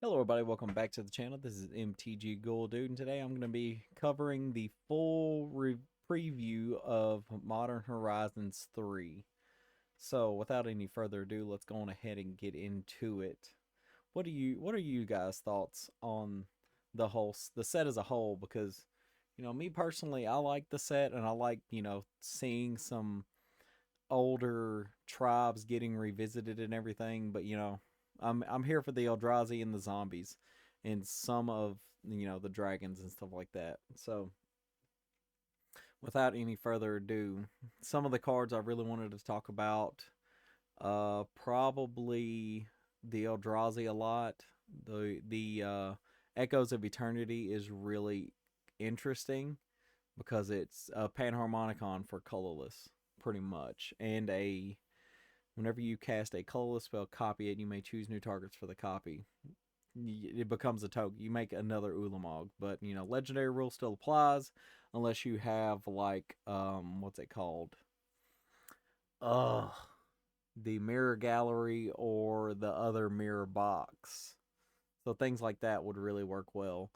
Hello everybody, welcome back to the channel. This is MTG Ghoul Dude, and today I'm going to be covering the full preview of Modern Horizons 3. So, without any further ado, let's go on ahead and get into it. What are you guys' thoughts on the set as a whole? Because, me personally, I like the set and I like, seeing some older tribes getting revisited and everything, but I'm here for the Eldrazi and the zombies and some of the dragons and stuff like that. So without any further ado, some of the cards I really wanted to talk about, probably the Eldrazi a lot. The Echoes of Eternity is really interesting because it's a Panharmonicon for colorless, pretty much, and a whenever you cast a colorless spell, copy it. You may choose new targets for the copy. It becomes a token. You make another Ulamog, but legendary rule still applies unless you have like what's it called? Ugh, the mirror gallery or the other mirror box. So things like that would really work well.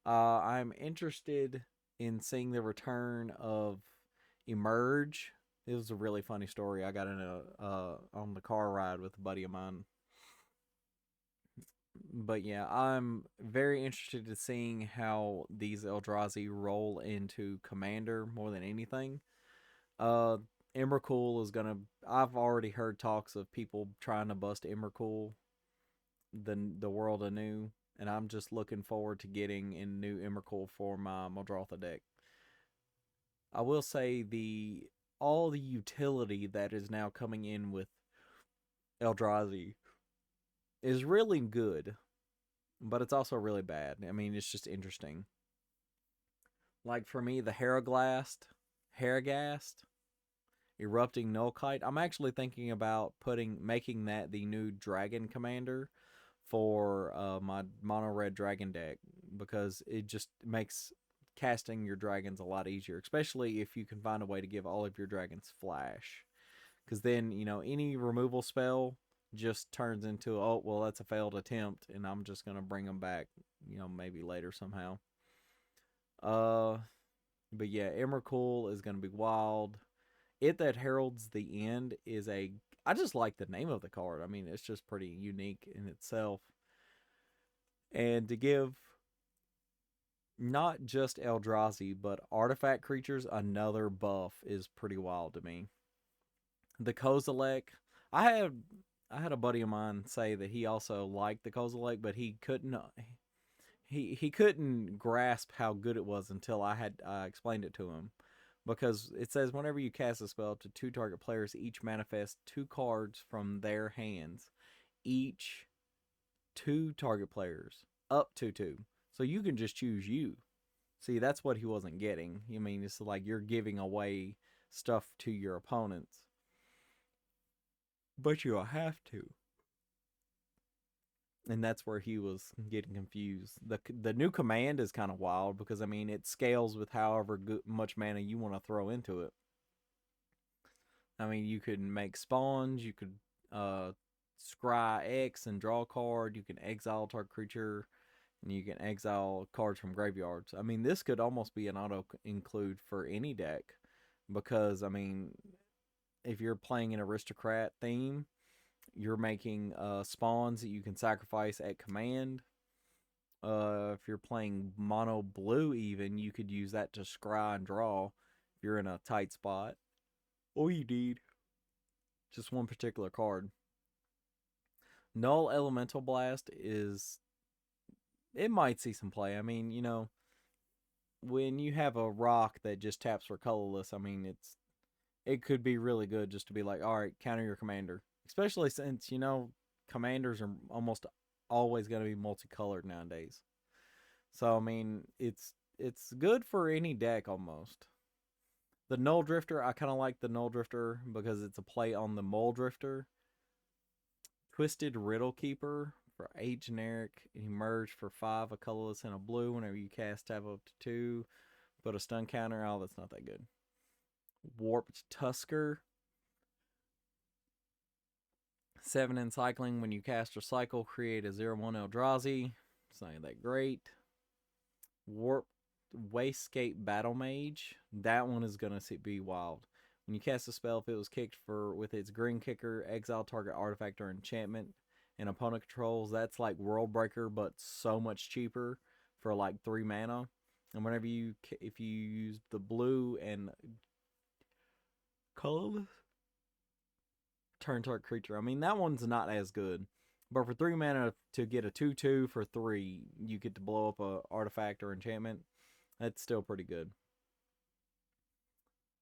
I'm interested in seeing the return of Emerge. It was a really funny story. I got in a on the car ride with a buddy of mine. But yeah, I'm very interested in seeing how these Eldrazi roll into Commander more than anything. Uh, Emrakul is gonna. I've already heard talks of people trying to bust Emrakul, the world anew, and I'm just looking forward to getting in new Emrakul for my Muldrotha deck. I will say the all the utility that is now coming in with Eldrazi is really good, but it's also really bad. I mean, it's just interesting. Like for me, the Haragast, Erupting Nullkite. I'm actually thinking about making that the new Dragon Commander for my mono red dragon deck because it just makes casting your dragons a lot easier, especially if you can find a way to give all of your dragons flash. Because then any removal spell just turns into, oh well, that's a failed attempt, and I'm just gonna bring them back, maybe later somehow. Uh, but yeah, Emrakul is gonna be wild. It That Heralds the End is a. I just like the name of the card. I mean, it's just pretty unique in itself. And to give not just Eldrazi, but artifact creatures another buff is pretty wild to me. The Kozilek, I had I had a buddy of mine say that he also liked the Kozilek, but he couldn't grasp how good it was until I had explained it to him. Because it says whenever you cast a spell to two target players, each manifest two cards from their hands. Each two target players, up to two. So you can just choose you. See, that's what he wasn't getting. I mean, it's like you're giving away stuff to your opponents, but you don't have to. And that's where he was getting confused. The new command is kind of wild because I mean it scales with however much mana you want to throw into it. I mean you could make spawns, you could uh scry X and draw a card, you can exile target creature, and you can exile cards from graveyards. I mean this could almost be an auto include for any deck because I mean if you're playing an aristocrat theme, you're making spawns that you can sacrifice at command. If you're playing mono blue, even you could use that to scry and draw if you're in a tight spot. All you need just one particular card. Null Elemental Blast is it might see some play. I mean, when you have a rock that just taps for colorless, I mean it could be really good just to be like, all right, counter your commander. Especially since commanders are almost always going to be multicolored nowadays. So I mean, it's good for any deck almost. The Null Drifter, I kind of like the Null Drifter because it's a play on the Mole Drifter. Twisted Riddle Keeper for 8 generic. Emerge for 5, a colorless and a blue. Whenever you cast, tap up to 2. Put a stun counter. Oh, that's not that good. Warped Tusker. 7 in cycling. When you cast or cycle, create a 0/1 Eldrazi. It's not that great. Warp Wastegate Battle Mage. That one is going to be wild. When you cast a spell, if it was kicked with its green kicker, exile target artifact or enchantment and opponent controls, that's like World Breaker, but so much cheaper for like 3 mana. And if you use the blue and colorless turn target creature, I mean, that one's not as good. But for 3 mana to get a 2/2 for 3, you get to blow up a artifact or enchantment. That's still pretty good.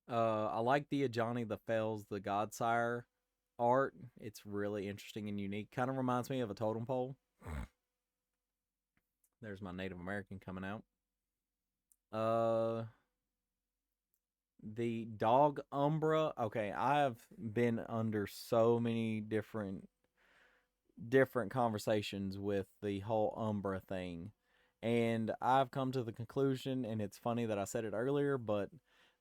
I like the Ajani the Fells, the Godsire art. It's really interesting and unique. Kind of reminds me of a totem pole. There's my Native American coming out. The Dog Umbra. Okay, I've been under so many different conversations with the whole Umbra thing. And I've come to the conclusion, and it's funny that I said it earlier, but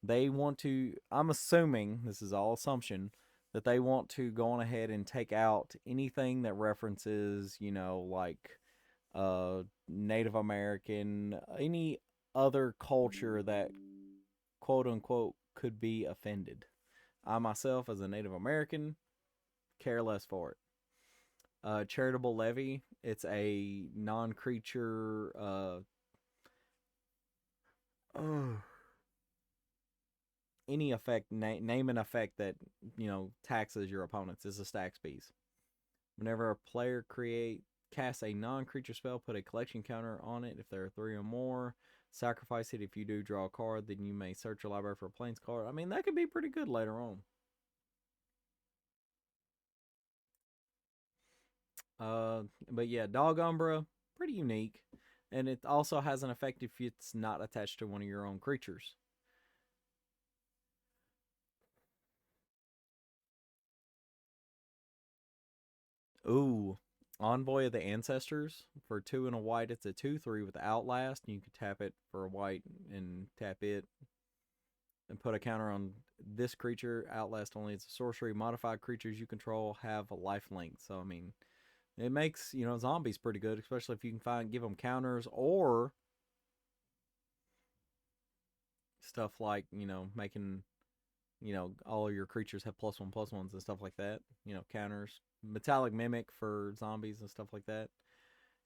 they want to, I'm assuming, this is all assumption, that they want to go on ahead and take out anything that references, like Native American, any other culture that quote unquote could be offended. I myself, as a Native American, care less for it. Charitable Levy. It's a non-creature. Any effect, name an effect that taxes your opponents. Is a stacks piece. Whenever a player casts a non-creature spell, put a collection counter on it. If there are 3 or more, sacrifice it. If you do draw a card, then you may search your library for a plains card. I mean, that could be pretty good later on. But yeah, Dog Umbra, pretty unique. And it also has an effect if it's not attached to one of your own creatures. Ooh, Envoy of the Ancestors. For 2 and a white, it's a 2/3 with Outlast. And you can tap it for a white and tap it and put a counter on this creature. Outlast only. It's a sorcery. Modified creatures you control have a life link. So, I mean, it makes, zombies pretty good, especially if you can give them counters or stuff like, making, all your creatures have +1/+1s and stuff like that. Counters. Metallic Mimic for zombies and stuff like that.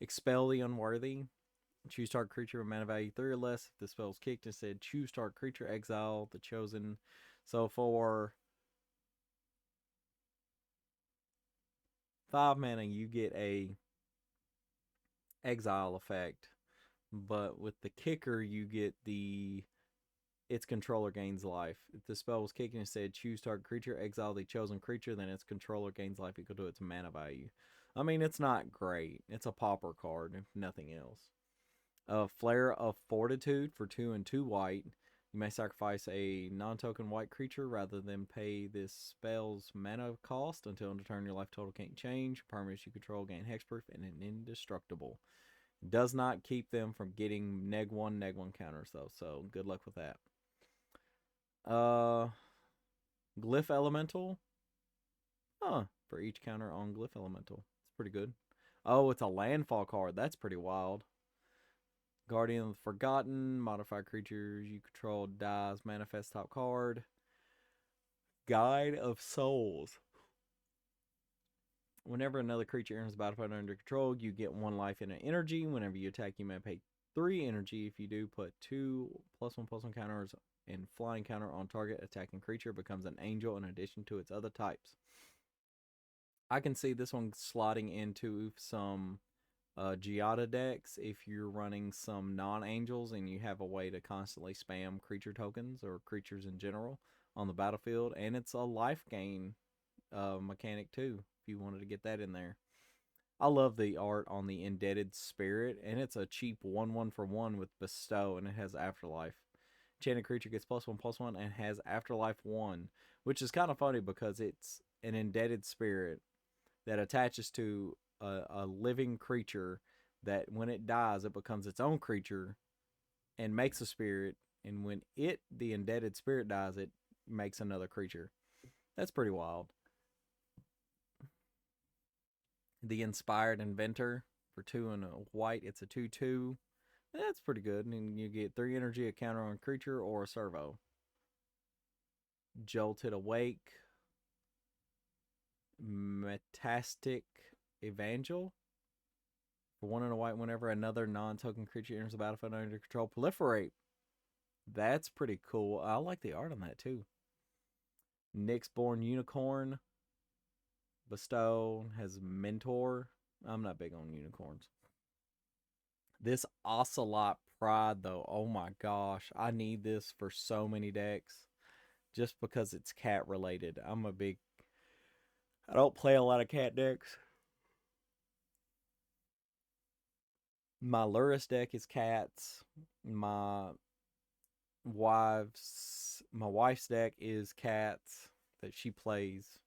Expel the Unworthy. Choose target creature with mana value 3 or less. If the spell's kicked, instead choose target creature, exile the chosen. So for 5 mana, you get a exile effect, but with the kicker, you get its controller gains life. If the spell was kicking and said choose target creature, exile the chosen creature, then its controller gains life equal to its mana value. I mean, it's not great. It's a pauper card, if nothing else. Flare of Fortitude for 2 and 2 white. You may sacrifice a non-token white creature rather than pay this spell's mana cost until end of turn. Your life total can't change. Permanents you control gain hexproof and an indestructible. Does not keep them from getting neg1 counters though, so good luck with that. Glyph Elemental. For each counter on Glyph Elemental. It's pretty good. Oh, it's a landfall card. That's pretty wild. Guardian of the Forgotten. Modified creatures you control dies. Manifest top card. Guide of Souls. Whenever another creature enters the battlefield under control, you get 1 life in an energy. Whenever you attack, you may pay 3 energy. If you do, put 2 +1/+1 counters and flying counter on target attacking creature. Becomes an angel in addition to its other types. I can see this one slotting into some Giada decks if you're running some non-angels and you have a way to constantly spam creature tokens or creatures in general on the battlefield. And it's a life gain mechanic too, if you wanted to get that in there. I love the art on the Indebted Spirit, and it's a cheap 1/1 for 1 with Bestow, and it has Afterlife. Enchanted creature gets +1/+1 and has Afterlife 1, which is kind of funny because it's an Indebted Spirit that attaches to a living creature that when it dies, it becomes its own creature and makes a spirit. And when the Indebted Spirit dies, it makes another creature. That's pretty wild. The Inspired Inventor for 2 and a white. It's a 2/2. That's pretty good. And you get 3 energy, a counter on a creature, or a servo. Jolted Awake. Metastic Evangel. For 1 and a white, whenever another non-token creature enters the battlefield under your control, proliferate. That's pretty cool. I like the art on that too. Nyxborn Unicorn. Bestow has Mentor. I'm not big on unicorns. This Ocelot Pride, though, oh my gosh. I need this for so many decks. Just because it's cat related. I don't play a lot of cat decks. My Lurrus deck is cats. My wife's deck is cats that she plays.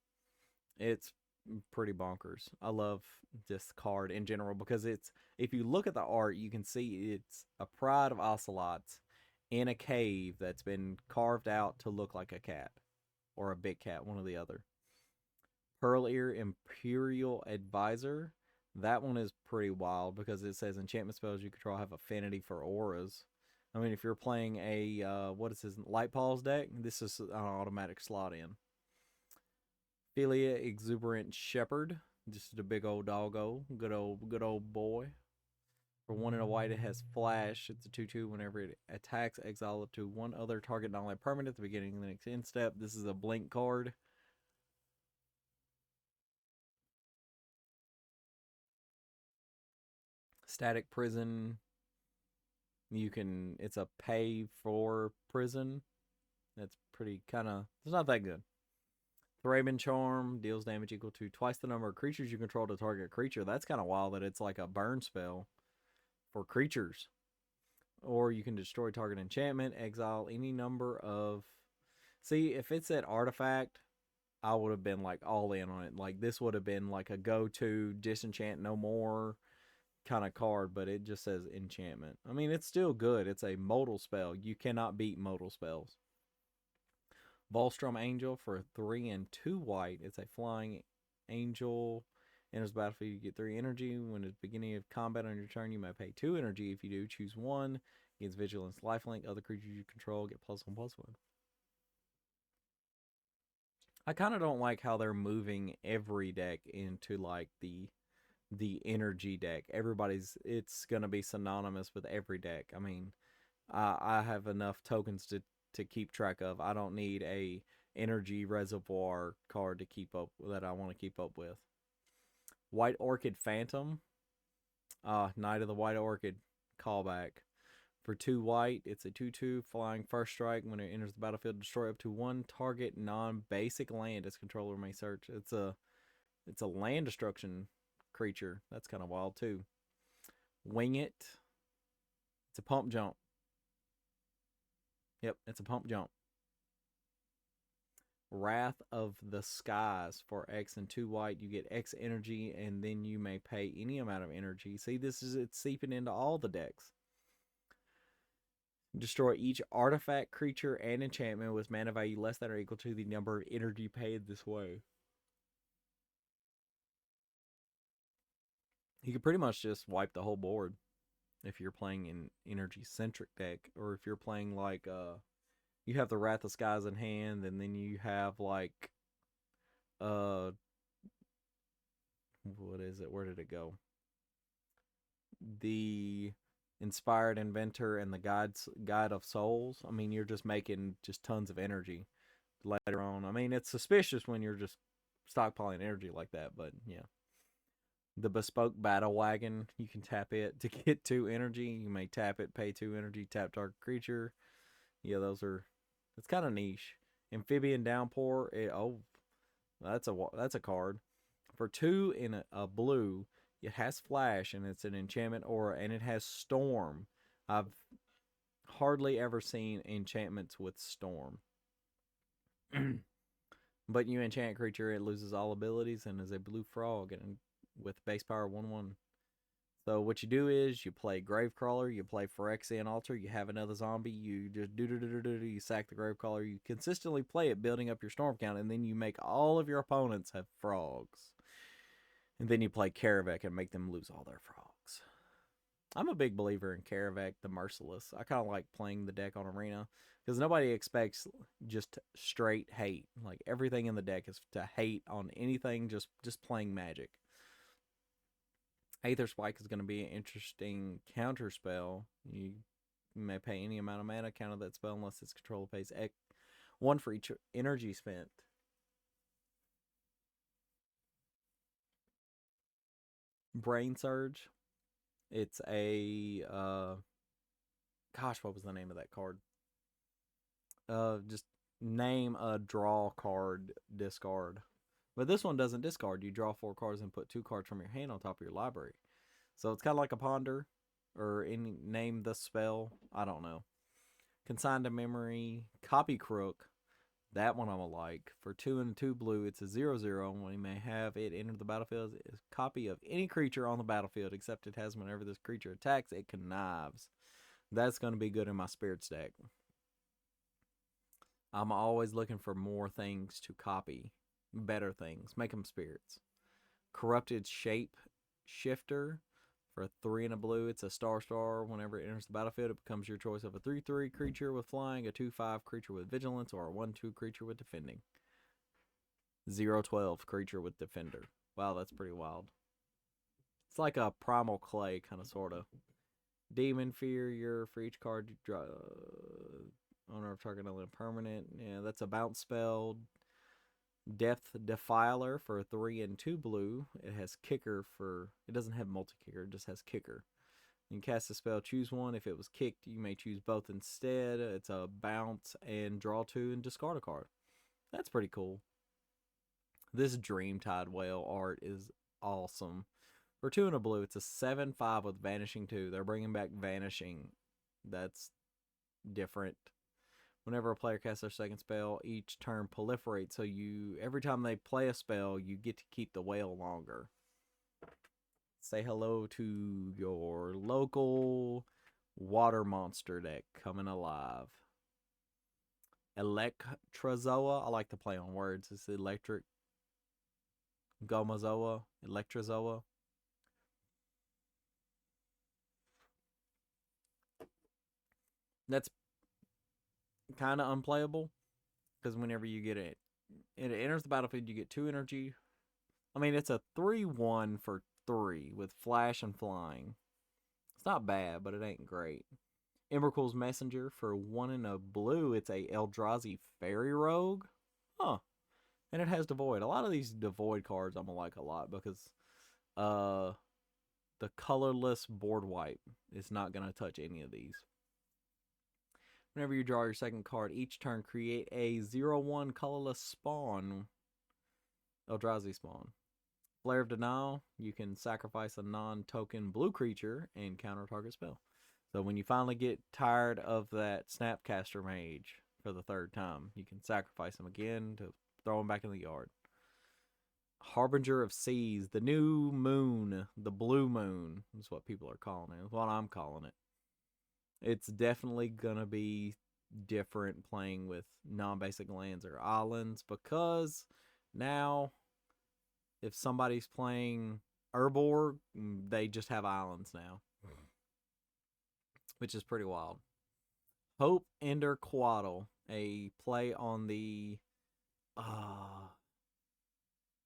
It's pretty bonkers. I love this card in general because if you look at the art, you can see it's a pride of ocelots in a cave that's been carved out to look like a cat or a big cat, one or the other. Pearl Ear Imperial Advisor. That one is pretty wild because it says enchantment spells you control have affinity for auras. I mean, if you're playing a what is his Light Paws deck, this is an automatic slot in. Philia Exuberant Shepherd, just a big old doggo, good old boy. For 1 and a white, it has Flash. It's a 2/2. Whenever it attacks, exile up to 1 other target non-land permanent at the beginning of the next end step. This is a blink card. Static Prison. It's a pay for prison. That's pretty it's not that good. Thraben Charm deals damage equal to twice the number of creatures you control to target creature. That's kind of wild that it's like a burn spell for creatures. Or you can destroy target enchantment, exile any number of... See, if it's at artifact, I would have been like all in on it. Like this would have been like a go-to disenchant no more kind of card, but it just says enchantment. I mean, it's still good. It's a modal spell. You cannot beat modal spells. Volstrom Angel for 3 and 2 white. It's a flying angel. Enters the battlefield, you get 3 energy. When it's beginning of combat on your turn, you may pay 2 energy. If you do, choose 1. Against Vigilance, Lifelink. Other creatures you control get +1/+1. I kind of don't like how they're moving every deck into like the energy deck. It's gonna be synonymous with every deck. I mean, I have enough tokens to keep track of. I don't need a energy reservoir card to keep up that I want to keep up with. White Orchid Phantom. Knight of the White Orchid callback. For 2 white, it's a 2/2 flying first strike. When it enters the battlefield, destroy up to 1 target non-basic land its controller may search. It's a land destruction creature. That's kind of wild too. Wing It. It's a pump jump. Yep, it's a pump jump. Wrath of the Skies for X and 2 white. You get X energy, and then you may pay any amount of energy. See, it's seeping into all the decks. Destroy each artifact, creature, and enchantment with mana value less than or equal to the number of energy paid this way. You can pretty much just wipe the whole board if you're playing an energy-centric deck, or if you're playing like you have the Wrath of Skies in hand, and then you have like what is it? Where did it go? The Inspired Inventor and the Guide of Souls. I mean, you're just making just tons of energy later on. I mean, it's suspicious when you're just stockpiling energy like that, but yeah. The Bespoke Battle Wagon, you can tap it to get 2 energy. You may tap it, pay 2 energy, tap target creature. Yeah, it's kind of niche. Amphibian Downpour, that's a card. For 2 in a blue, it has Flash, and it's an enchantment aura, and it has Storm. I've hardly ever seen enchantments with Storm. But you enchant creature, it loses all abilities and is a blue frog and with base power 1/1. So what you do is you play Gravecrawler, you play Phyrexian Altar, you have another zombie, you just you sack the Gravecrawler, you consistently play it, building up your storm count, and then you make all of your opponents have frogs. And then you play Karavek and make them lose all their frogs. I'm a big believer in Karavek the Merciless. I kind of like playing the deck on Arena because nobody expects just straight hate. Like everything in the deck is to hate on anything, just playing Magic. Aether Spike is going to be an interesting counter spell. You may pay any amount of mana, counter that spell unless its controller pays one for each energy spent. Brain Surge. It's a gosh, what was the name of that card? Just name a draw card, discard. But this one doesn't discard. You draw 4 cards and put 2 cards from your hand on top of your library. So it's kind of like a ponder, or any name the spell. I don't know. Consign to memory, copy crook. That one I'm a like. For 2 and 2 blue, it's a 0/0. When you may have it enter the battlefield, is a copy of any creature on the battlefield, except it has whenever this creature attacks, it connives. That's going to be good in my spirits deck. I'm always looking for more things to copy. Better things. Make them spirits. Corrupted Shape Shifter. For 3 and a blue, it's a star. Whenever it enters the battlefield, it becomes your choice of a 3/3 creature with flying, a 2/5 creature with vigilance, or a 1/2 creature with defending. 0/12 creature with defender. Wow, that's pretty wild. It's like a Primal Clay, kind of, sort of. Demon Fear, for each card you draw. Owner of target only permanent. Yeah, that's a bounce spell. Death Defiler for 3 and 2 blue. It has kicker for... It doesn't have multi-kicker, it just has kicker. You can cast a spell, choose one. If it was kicked, you may choose both instead. It's a bounce and draw 2 and discard a card. That's pretty cool. This Dreamtide Whale art is awesome. For 2 and a blue, it's a 7/5 with Vanishing 2. They're bringing back Vanishing. That's different. Whenever a player casts their second spell, each turn proliferates. So every time they play a spell, you get to keep the whale longer. Say hello to your local water monster deck coming alive. Electrozoa. I like to play on words. It's electric. Gomazoa. Electrozoa. That's kind of unplayable because whenever you get it enters the battlefield, you get 2 energy. I mean, it's a 3/1 for 3 with flash and flying. It's not bad, but it ain't great. Emrakul's Messenger for 1 and a blue. It's a Eldrazi Fairy Rogue. Huh. And it has Devoid. A lot of these Devoid cards I'm gonna like a lot because the colorless board wipe is not gonna touch any of these. Whenever you draw your second card, each turn create a 0/1 colorless spawn. Eldrazi spawn. Flare of Denial, you can sacrifice a non-token blue creature and counter target spell. So when you finally get tired of that Snapcaster Mage for the 3rd time, you can sacrifice him again to throw him back in the yard. Harbinger of Seas, the new moon, the blue moon is what people are calling it. It's what I'm calling it. It's definitely going to be different playing with non-basic lands or islands because now if somebody's playing Urborg, they just have islands now, which is pretty wild. Hope Ender Quaddle, a play on the...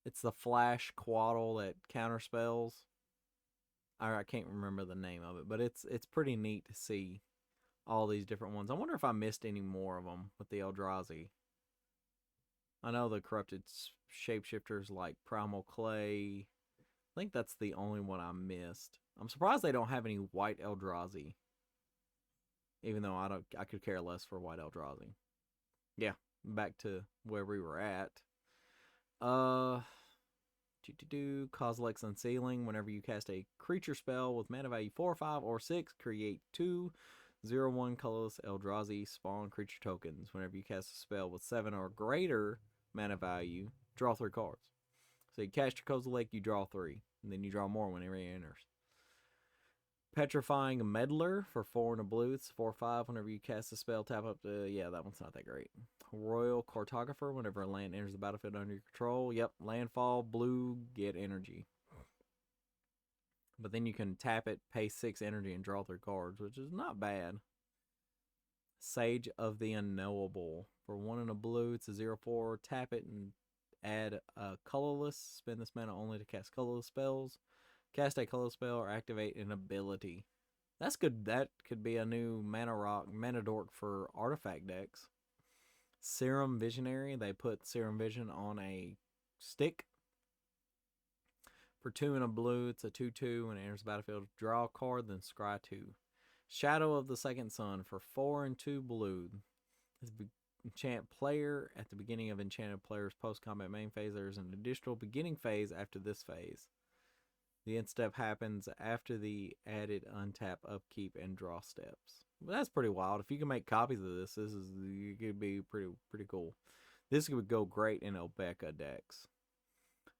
it's the flash Quaddle that counterspells. I can't remember the name of it, but it's pretty neat to see all these different ones. I wonder if I missed any more of them with the Eldrazi. I know the corrupted shapeshifters like Primal Clay. I think that's the only one I missed. I'm surprised they don't have any white Eldrazi. Even though I could care less for white Eldrazi. Yeah, back to where we were at. Kozilek's Unsealing. Whenever you cast a creature spell with mana value 4, 5, or 6, create 2 0/1 colorless Eldrazi spawn creature tokens. Whenever you cast a spell with 7 or greater mana value, draw 3 cards. So you cast your Kozilek, you draw 3, and then you draw more whenever it enters. Petrifying Meddler for 4 and a blue. It's 4/5. Whenever you cast a spell, tap up to... Yeah, that one's not that great. Royal Cartographer. Whenever a land enters the battlefield under your control. Yep, landfall, blue, get energy. But then you can tap it, pay 6 energy, and draw 3 cards, which is not bad. Sage of the Unknowable. For 1 and a blue, it's a 0/4. Tap it and add a colorless. Spend this mana only to cast colorless spells. Cast a colorless spell or activate an ability. That's good. That could be a new mana dork for artifact decks. Serum Visionary. They put Serum Vision on a stick. For 2 and a blue, it's a 2/2. When it enters the battlefield, draw a card, then scry 2. Shadow of the Second Sun. For 4 and 2 blue. Enchant player. At the beginning of enchanted player's post-combat main phase, there is an additional beginning phase after this phase. The end step happens after the added untap, upkeep, and draw steps. Well, that's pretty wild. If you can make copies of this, it could be pretty cool. This would go great in Obeka decks.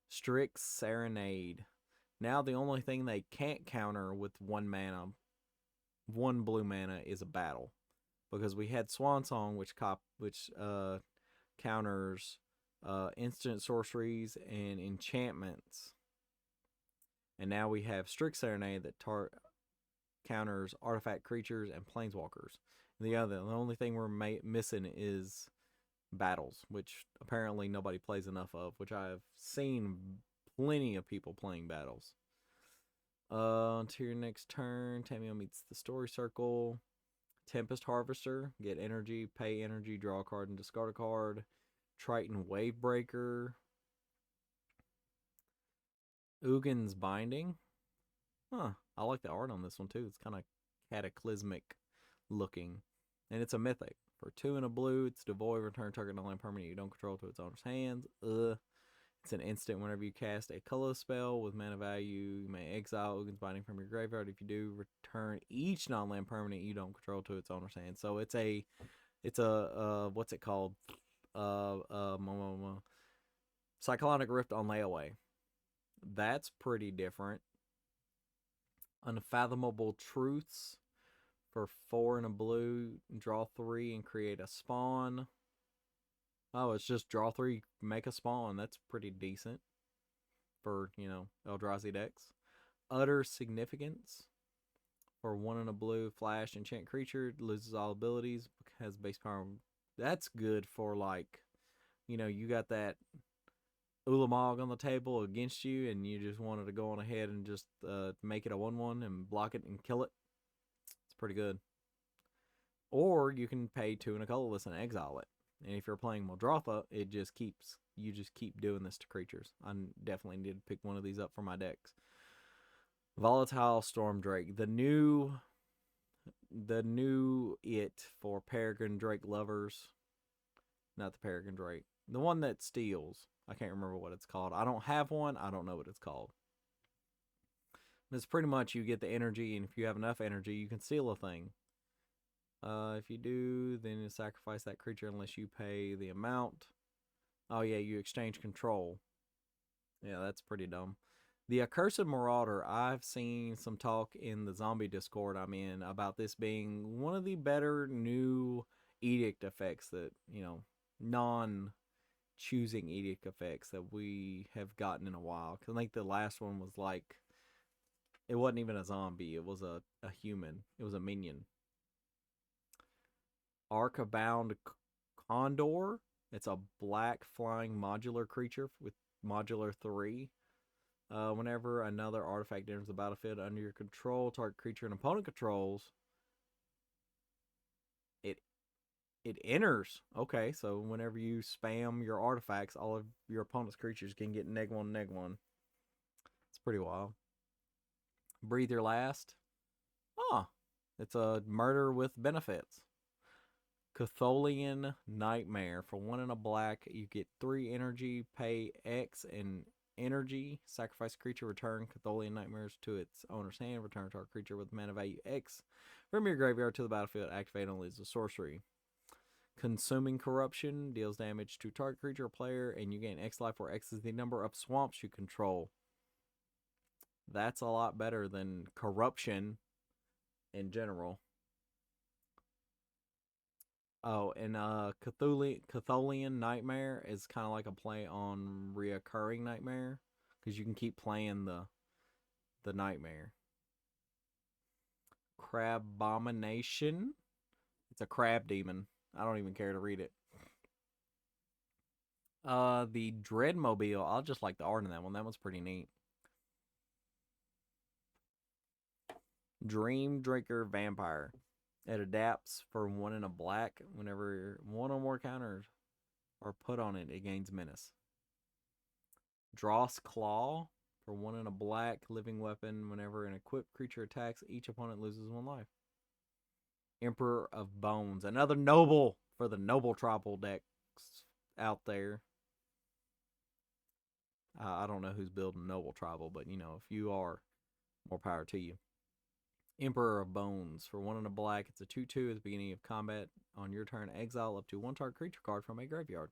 Strix Serenade. Now the only thing they can't counter with 1 mana, 1 blue mana, is a battle, because we had Swan Song, which counters instant sorceries and enchantments. And now we have Strix Serenade that counters artifact creatures and planeswalkers. And the only thing we're missing is battles, which apparently nobody plays enough of, which I have seen plenty of people playing battles. To your next turn, Tamiyo meets the Story Circle. Tempest Harvester. Get energy, pay energy, draw a card, and discard a card. Triton Wavebreaker. Ugin's Binding. Huh. I like the art on this one too. It's kind of cataclysmic looking. And it's a mythic. For 2 and a blue, it's devoid. Return target non-land permanent you don't control to its owner's hands. It's an instant whenever you cast a colorless spell with mana value. You may exile Ugin's Binding from your graveyard. If you do, return each non-land permanent you don't control to its owner's hands. So it's a what's it called? Cyclonic Rift on layaway. That's pretty different. Unfathomable Truths. For 4 and a blue, draw 3 and create a spawn. Oh, it's just draw 3, make a spawn. That's pretty decent for, Eldrazi decks. Utter Significance. For 1 and a blue, flash, enchant creature, loses all abilities, has base power. That's good for, you got that Ulamog on the table against you, and you just wanted to go on ahead and just make it a 1/1 and block it and kill it. It's pretty good. Or you can pay 2 and a colorless and exile it. And if you're playing Muldrotha, you just keep doing this to creatures. I definitely need to pick one of these up for my decks. Volatile Stormdrake. The new it for Peregrine Drake lovers. Not the Peregrine Drake. The one that steals. I can't remember what it's called. I don't have one. I don't know what it's called. It's pretty much you get the energy, and if you have enough energy, you can steal a thing. If you do, then you sacrifice that creature unless you pay the amount. Oh yeah, you exchange control. Yeah, that's pretty dumb. The Accursed Marauder. I've seen some talk in the zombie Discord I'm in about this being one of the better new edict effects that, non-choosing edict effects that we have gotten in a while. Cause I think the last one was it wasn't even a zombie. It was a human. It was a minion. Arcabound Condor. It's a black flying modular creature with modular 3. Whenever another artifact enters the battlefield under your control, target creature an opponent controls, it enters. Okay, so whenever you spam your artifacts, all of your opponent's creatures can get -1/-1. It's pretty wild. Breathe Your Last. It's a murder with benefits. Chthonian Nightmare. For 1 and a black, you get 3 energy, pay X and energy, sacrifice creature, return Chthonian Nightmares to its owner's hand, return target creature with mana value X from your graveyard to the battlefield, activate only as a sorcery. Consuming Corruption deals damage to target creature or player, and you gain X life, where X is the number of swamps you control. That's a lot better than Corruption in general. Oh, and Chthonian Nightmare is kind of like a play on Reoccurring Nightmare, because you can keep playing the the nightmare. Crabomination. It's a crab demon. I don't even care to read it. The Dreadmobile. I just like the art in that one. That one's pretty neat. Dream Drinker Vampire. It adapts for 1 and a black. Whenever 1 or more counters are put on it, it gains menace. Dross Claw. For 1 and a black living weapon. Whenever an equipped creature attacks, each opponent loses 1 life. Emperor of Bones. Another noble for the noble tribal decks out there. I don't know who's building noble tribal, but you know, if you are, more power to you. Emperor of Bones. For 1 and a black, it's a 2/2 at the beginning of combat. On your turn, exile up to 1 target creature card from a graveyard.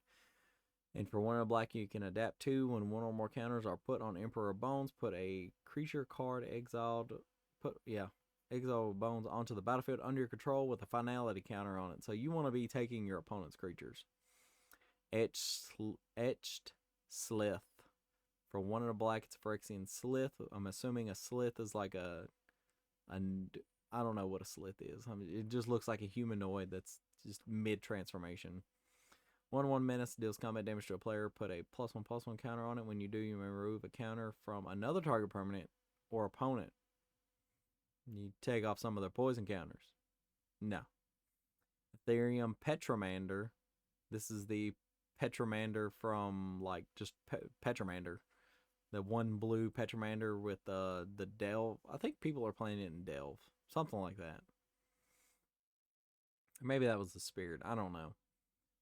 And for 1 and a black, you can adapt 2 when 1 or more counters are put on Emperor of Bones. Put a creature card exiled. Exile Bones onto the battlefield under your control with a finality counter on it. So you want to be taking your opponent's creatures. Etched Slith. For 1 and a black, it's a Phyrexian Slith. I'm assuming a Slith is like I don't know what a Slith is. I mean, it just looks like a humanoid that's just mid-transformation. 1/1 menace deals combat damage to a player. Put a +1/+1 counter on it. When you do, you may remove a counter from another target permanent or opponent. You take off some of their poison counters. No. Ethereum Petromander. This is the Petromander from, like, just Petromander. The 1 blue Petromander with the Delve. I think people are playing it in Delve. Something like that. Maybe that was the Spirit. I don't know.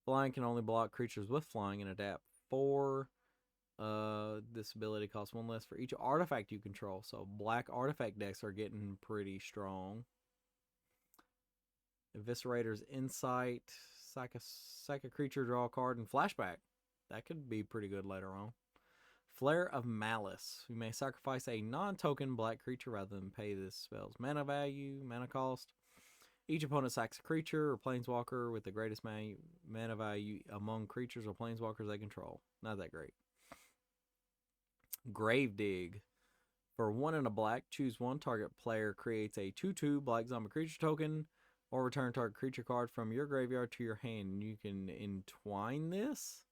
Flying can only block creatures with flying and adapt 4. This ability costs 1 less for each artifact you control. So black artifact decks are getting pretty strong. Eviscerator's Insight. Sack a creature, draw a card, and flashback. That could be pretty good later on. Flare of Malice. You may sacrifice a non-token black creature rather than pay this spell's mana cost. Each opponent sacks a creature or planeswalker with the greatest mana value among creatures or planeswalkers they control. Not that great. Gravedigg. For 1 and a black, choose 1 target player creates a 2/2 black zombie creature token or return target creature card from your graveyard to your hand. You can entwine this.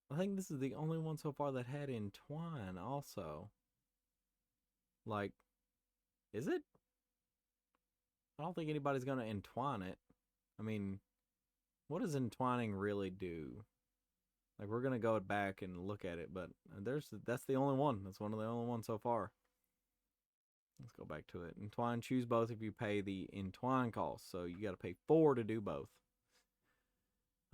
I think this is the only one so far that had entwine also. Like, is it? I don't think anybody's going to entwine it. I mean, what does entwining really do? Like, we're going to go back and look at it, but that's the only one. That's one of the only ones so far. Let's go back to it. Entwine, choose both if you pay the entwine cost. So you got to pay 4 to do both.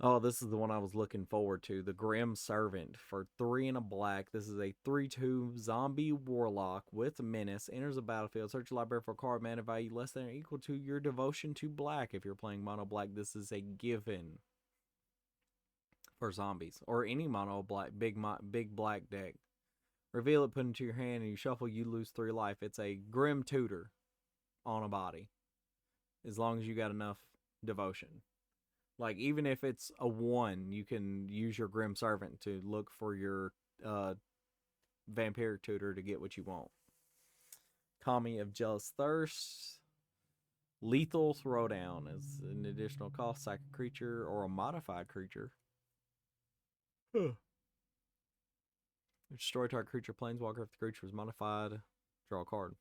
Oh, this is the one I was looking forward to. The Grim Servant. For 3 and a black. This is a 3/2 zombie warlock with menace. Enters the battlefield. Search your library for a card mana value less than or equal to your devotion to black. If you're playing mono black, this is a given for zombies. Or any mono black, big black deck. Reveal it, put it into your hand, and you shuffle, you lose 3 life. It's a Grim Tutor on a body. As long as you got enough devotion. Like, even if it's a 1, you can use your Grim Servant to look for your Vampiric Tutor to get what you want. Kami of Jealous Thirst. Lethal Throwdown is an additional cost. Sack a creature or a modified creature. Destroy target creature planeswalker if the creature was modified. Draw a card.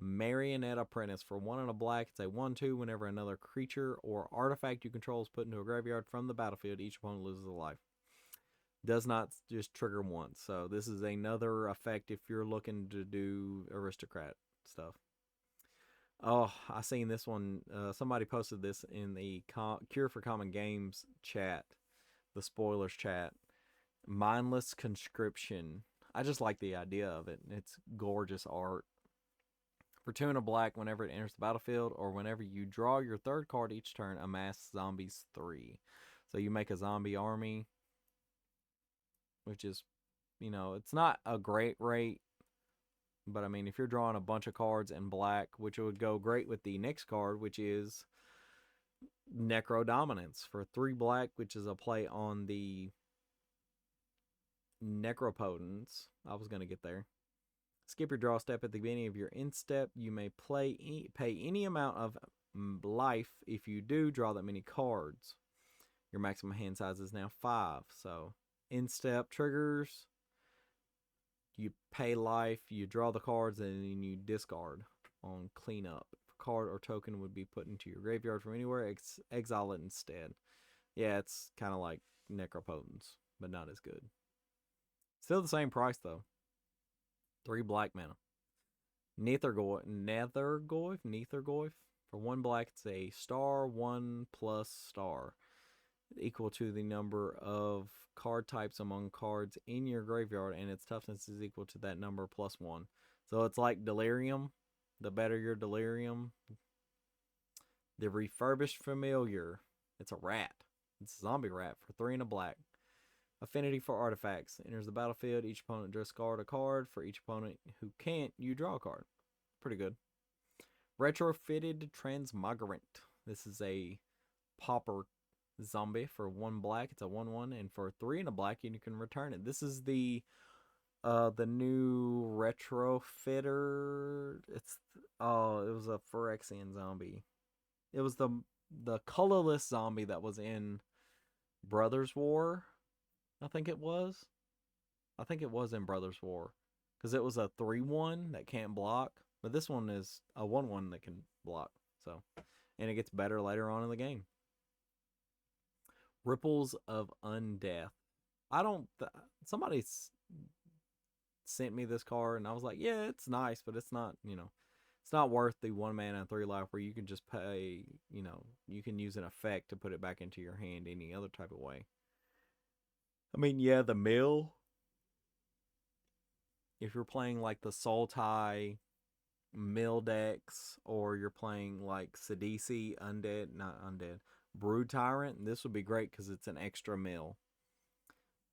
Marionette Apprentice. For 1 and a black, it's a 1/2. Whenever another creature or artifact you control is put into a graveyard from the battlefield, each opponent loses a life. Does not just trigger once. So this is another effect if you're looking to do aristocrat stuff. Oh, I seen this one. Somebody posted this in the Cure for Common Games chat, the spoilers chat. Mindless Conscription. I just like the idea of it. It's gorgeous art. For 2 and a black, whenever it enters the battlefield or whenever you draw your 3rd card each turn, amass zombies 3. So you make a zombie army, which is, you know, it's not a great rate. But, I mean, if you're drawing a bunch of cards in black, which would go great with the next card, which is Necro Dominance. For 3 black, which is a play on the Necropotence. I was going to get there. Skip your draw step at the beginning of your end step. You may pay any amount of life. If you do, draw that many cards. Your maximum hand size is now 5. So, end step triggers. You pay life, you draw the cards, and then you discard on cleanup. A card or token would be put into your graveyard from anywhere. Exile it instead. Yeah, it's kind of like Necropotence, but not as good. Still the same price, though. 3 black mana. Nethergoyf. For 1 black, it's a star, 1 plus star. Equal to the number of card types among cards in your graveyard, and its toughness is equal to that number plus 1. So it's like Delirium. The better your Delirium. The Refurbished Familiar. It's a rat. It's a zombie rat for 3 and a black. Affinity for artifacts. Enters the battlefield. Each opponent discard a card. For each opponent who can't, you draw a card. Pretty good. Retrofitted Transmogrant. This is a pauper zombie for 1 black. It's a 1/1, and for 3 and a black, you can return it. This is the new retrofitter. It was a Phyrexian zombie. It was the colorless zombie that was in Brothers War. I think it was in Brothers War, because it was a 3/1 that can't block, but this one is a 1/1 that can block. So, and it gets better later on in the game. Ripples of Undeath. Somebody sent me this card, and I was like, yeah, it's nice, but it's not, it's not worth the 1 mana and 3 life where you can just pay, you can use an effect to put it back into your hand any other type of way. I mean, yeah, the mill. If you're playing like the Sultai mill decks, or you're playing like Sidisi Brood Tyrant, this would be great because it's an extra mill.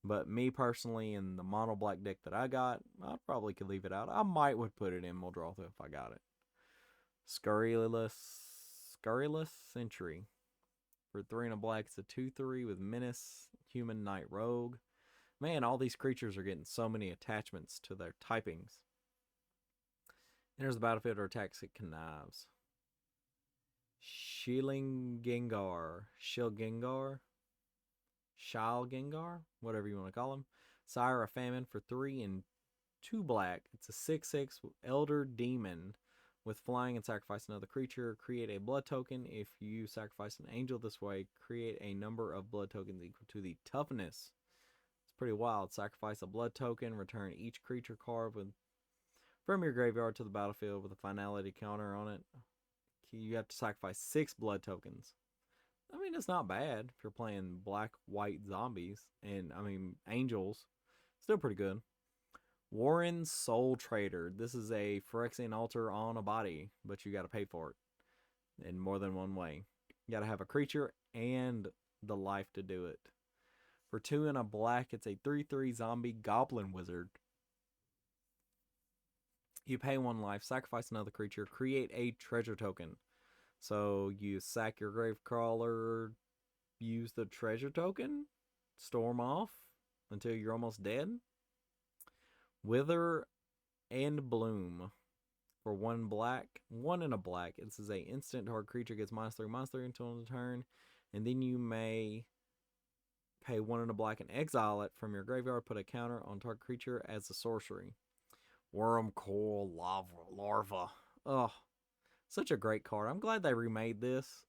But me personally, in the mono black deck that I got, I probably could leave it out. I would put it in Muldrotha if I got it. Scurrilous Sentry. For 3 and a black, it's a 2/3 with Menace, Human Knight Rogue. Man, all these creatures are getting so many attachments to their typings. Enters the battlefield or attacks, it connives. Shilgengar, whatever you want to call him. Sire of Famine for 3 and 2 black. It's a 6/6 Elder Demon with flying and sacrifice another creature. Create a blood token. If you sacrifice an angel this way, create a number of blood tokens equal to the toughness. It's pretty wild. Sacrifice a blood token. Return each creature card from your graveyard to the battlefield with a finality counter on it. You have to sacrifice 6 blood tokens. I mean, it's not bad if you're playing black-white zombies and, angels. Still pretty good. Warren Soul Trader. This is a Phyrexian altar on a body, but you got to pay for it in more than one way. You got to have a creature and the life to do it. For 2 and a black, it's a 3/3 zombie goblin wizard. You pay 1 life, sacrifice another creature, create a treasure token. So you sack your Gravecrawler, use the treasure token, storm off until you're almost dead. Wither and Bloom. For 1 black, 1 and a black. This is a instant target creature gets -3/-3 until the turn. And then you may pay 1 and a black and exile it from your graveyard. Put a counter on target creature as a sorcery. Wormcoil Larva. Ugh. Such a great card. I'm glad they remade this.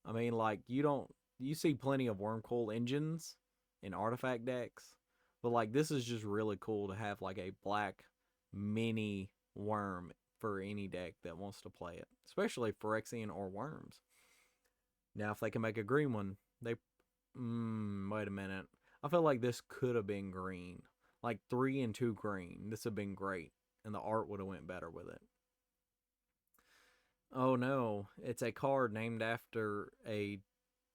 I mean, like, you see plenty of Wormcoil engines in artifact decks, but like, this is just really cool to have like a black mini worm for any deck that wants to play it, especially Phyrexian or worms. Now, if they can make a green one, wait a minute. I feel like this could have been green, like 3 and 2 green. This would have been great, and the art would have went better with it. Oh no, it's a card named after a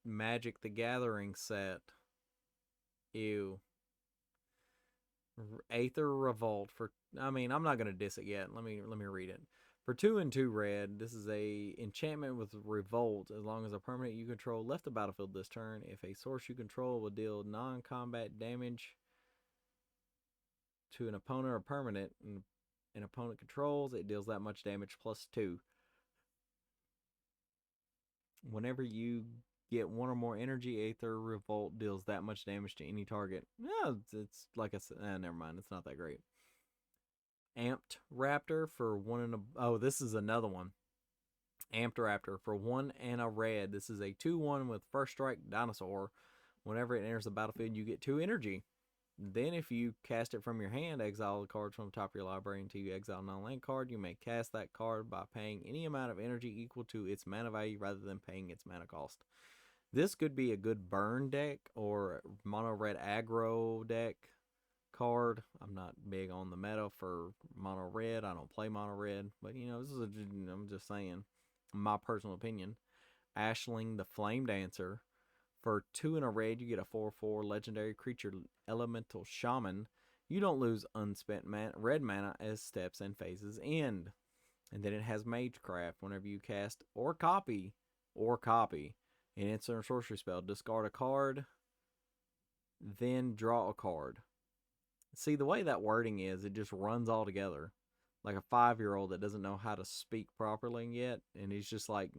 Magic the Gathering set. Ew. Aether Revolt for, I'm not going to diss it yet. Let me read it. For 2 and 2 red, this is a enchantment with Revolt. As long as a permanent you control left the battlefield this turn, if a source you control will deal non-combat damage to an opponent or permanent, and an opponent controls, it deals that much damage +2. Whenever you get one or more energy, Aether Revolt deals that much damage to any target. Yeah, it's like I said, never mind, it's not that great. Amped Raptor for 1 and a... Oh, this is another one. Amped Raptor for 1 and a red. This is a 2/1 with First Strike Dinosaur. Whenever it enters the battlefield, you get 2 energy. Then if you cast it from your hand, exile the card from the top of your library until you exile a non-land card. You may cast that card by paying any amount of energy equal to its mana value rather than paying its mana cost. This could be a good burn deck or mono red aggro deck card. I'm not big on the meta for mono red. I don't play mono red, but this is I'm just saying my personal opinion. Ashling the Flame Dancer. For 2 and a red, you get a 4/4 legendary creature elemental shaman. You don't lose unspent red mana as steps and phases end. And then it has Magecraft. Whenever you cast or copy an instant or sorcery spell, discard a card, then draw a card. See, the way that wording is, it just runs all together. Like a 5-year-old that doesn't know how to speak properly yet. And he's just like,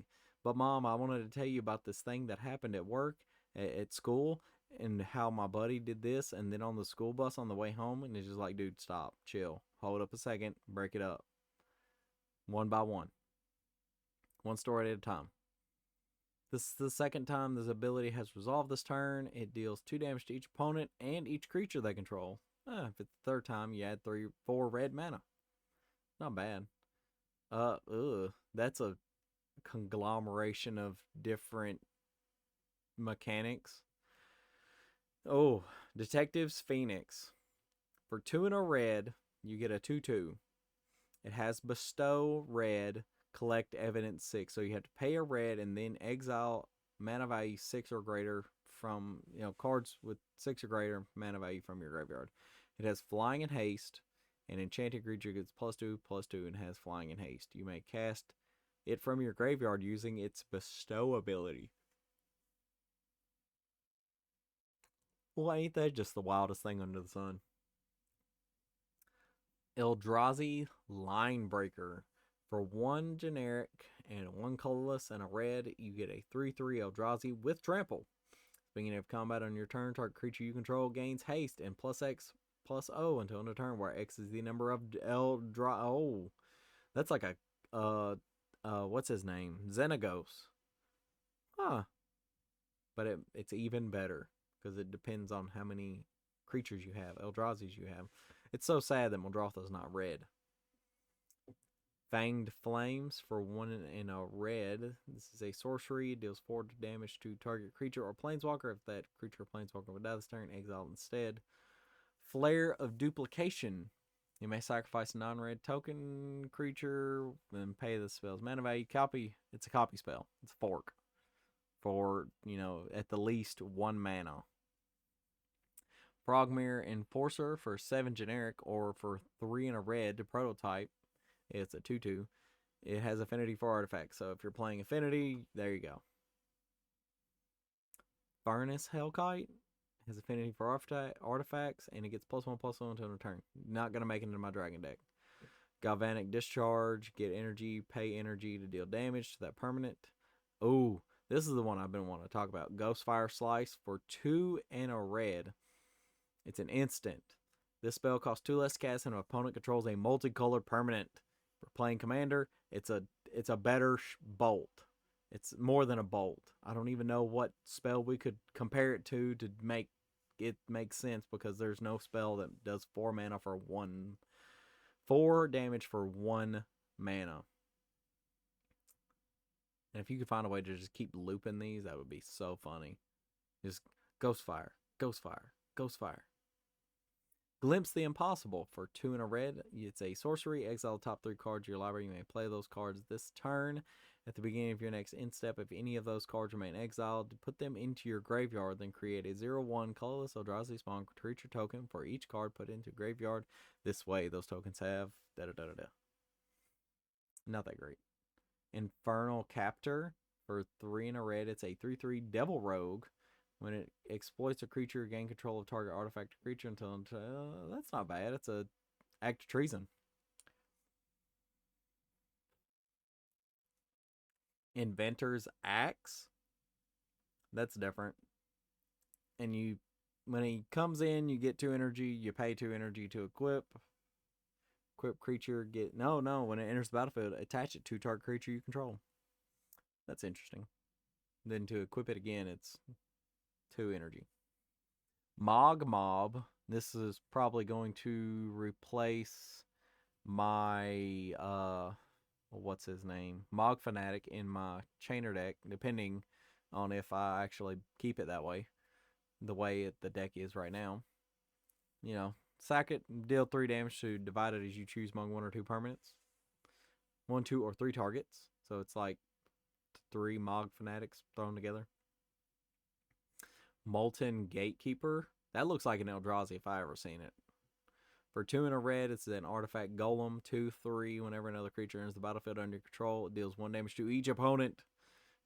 but Mom, I wanted to tell you about this thing that happened at work, at school, and how my buddy did this, and then on the school bus on the way home, and it's just like, dude, stop, chill, hold up a second, break it up. One by one. One story at a time. This is the second time this ability has resolved this turn. It deals 2 damage to each opponent and each creature they control. If it's the third time, you add 4 red mana. Not bad. That's a conglomeration of different mechanics. Oh, Detectives Phoenix. For 2 and a red, you get a 2/2. It has Bestow red, collect evidence 6. So you have to pay a red and then exile mana value 6 or greater from, cards with 6 or greater mana value from your graveyard. It has flying and haste. An enchanted creature gets +2/+2 and has flying and haste. You may cast it from your graveyard using its Bestow ability. Well, ain't that just the wildest thing under the sun? Eldrazi Linebreaker. For 1 generic and 1 colorless and a red, you get a 3/3 Eldrazi with trample. Beginning of combat on your turn, target creature you control gains haste and +X/+O until end of turn, where X is the number of Eldrazi. Oh, that's like a what's his name? Xenagos. Huh. But it's even better because it depends on how many creatures you have, Eldrazi's you have. It's so sad that Muldrotha's not red. Fanged Flames for 1 and a red. This is a sorcery. It deals 4 damage to target creature or planeswalker. If that creature or planeswalker would die this turn, exile instead. Flare of Duplication. You may sacrifice a non-red token creature and pay the spell's mana value. Copy. It's a copy spell. It's a fork. For, at the least 1 mana. Frogmere Enforcer for 7 generic or for 3 and a red to prototype. It's a 2/2. It has affinity for artifacts. So if you're playing affinity, there you go. Furnace Hellkite has affinity for artifacts, and it gets +1/+1 until return. Not going to make it into my dragon deck. Galvanic Discharge. Get energy. Pay energy to deal damage to that permanent. Oh, this is the one I've been wanting to talk about. Ghostfire Slice for 2 and a red. It's an instant. This spell costs 2 less to cast and an opponent controls a multicolored permanent. For playing commander, it's a better bolt. It's more than a bolt. I don't even know what spell we could compare it to make it make sense, because there's no spell that does 4 mana for 4 damage for 1 mana. And if you could find a way to just keep looping these, that would be so funny. Just Ghostfire, Ghostfire, Ghostfire. Glimpse the Impossible for 2 and a red. It's a sorcery. Exile the top 3 cards of your library. You may play those cards this turn. At the beginning of your next end step, if any of those cards remain exiled, put them into your graveyard. Then create a 0/1 colorless Eldrazi spawn creature token for each card put into graveyard. This way, those tokens have da-da-da-da-da. Not that great. Infernal Captor for 3 and a red. It's a 3/3 Devil Rogue. When it exploits a creature, gain control of target artifact or creature until that's not bad. It's a act of treason. Inventor's Axe. That's different. And when he comes in, you get 2 energy. You pay 2 energy to equip. Equip creature get no. When it enters the battlefield, attach it to target creature you control. That's interesting. Then to equip it again, it's 2 energy. Mog Mob. This is probably going to replace my what's his name? Mog Fanatic in my Chainer deck, depending on if I actually keep it that way. The way the deck is right now. You know, sack it, deal 3 damage to divide it as you choose among 1 or 2 permanents. 1, 2, or 3 targets. So it's like 3 Mog Fanatics thrown together. Molten Gatekeeper. That looks like an Eldrazi if I ever seen it. For 2 and a red, it's an artifact golem. 2, 3. Whenever another creature enters the battlefield under your control, it deals 1 damage to each opponent.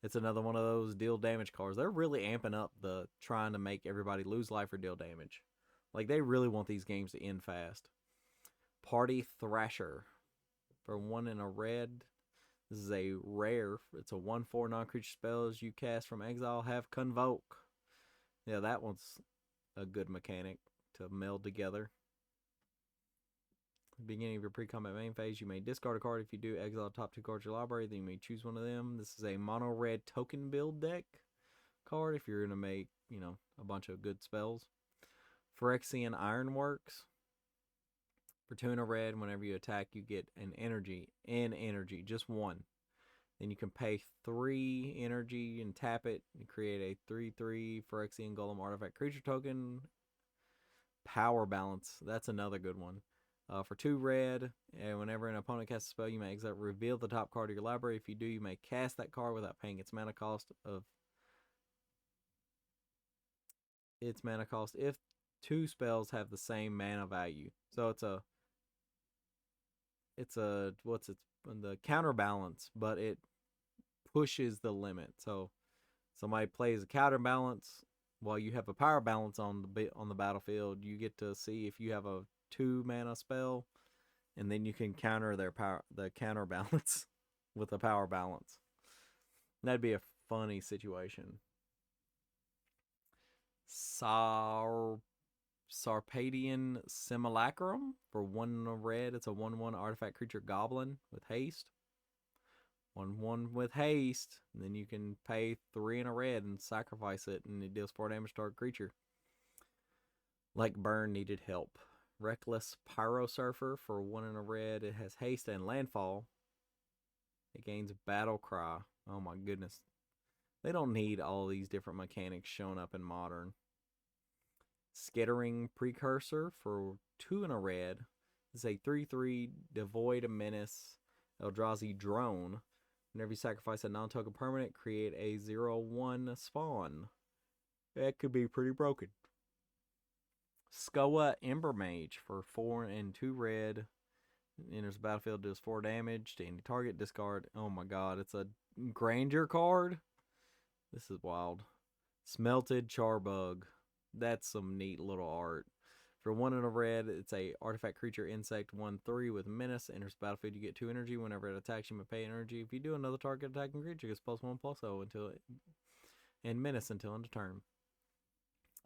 It's another one of those deal damage cards. They're really amping up the trying to make everybody lose life or deal damage. Like, they really want these games to end fast. Party Thrasher. For 1 and a red, this is a rare. It's a 1/4 non-creature spells you cast from exile have Convoke. Yeah, that one's a good mechanic to meld together. At the beginning of your pre-combat main phase, you may discard a card. If you do, exile the top 2 cards of your library, then you may choose one of them. This is a mono-red token build deck card if you're going to make, a bunch of good spells. Phyrexian Ironworks. For 2 and a red, whenever you attack, you get an energy, just 1. Then you can pay 3 energy and tap it and create a 3/3 Phyrexian Golem artifact creature token. Power Balance, that's another good one. For 2 red, and whenever an opponent casts a spell, you may exile, reveal the top card of your library. If you do, you may cast that card without paying its mana cost if 2 spells have the same mana value. So it's the counterbalance, but it pushes the limit. So somebody plays a counterbalance while you have a power balance on the battlefield. You get to see if you have a 2 mana spell, and then you can counter the counterbalance with a power balance. That'd be a funny situation. Sarpadian Simulacrum. For 1 red, it's a 1/1 artifact creature goblin with haste. 1/1 with haste, and then you can pay 3 and a red and sacrifice it, and it deals 4 damage to our creature. Like Burn needed help. Reckless Pyro Surfer. For 1 and a red, it has haste and landfall. It gains Battle Cry. Oh my goodness. They don't need all these different mechanics showing up in Modern. Skittering Precursor. For 2 and a red, it's a 3/3 devoid menace Eldrazi drone. Whenever you sacrifice a non-token permanent, create a 0/1 spawn. That could be pretty broken. Skoa Embermage. For 4 and 2 red, enters the battlefield, does 4 damage to any target, discard. Oh my god, it's a Grandeur card? This is wild. Smelted Charbug. That's some neat little art. For 1 and a red, it's a artifact creature insect 1/3 with menace. Enters the battlefield, you get 2 energy. Whenever it attacks, you may pay energy. If you do, another target attacking creature gets +1/+0 until it, and menace until end of turn.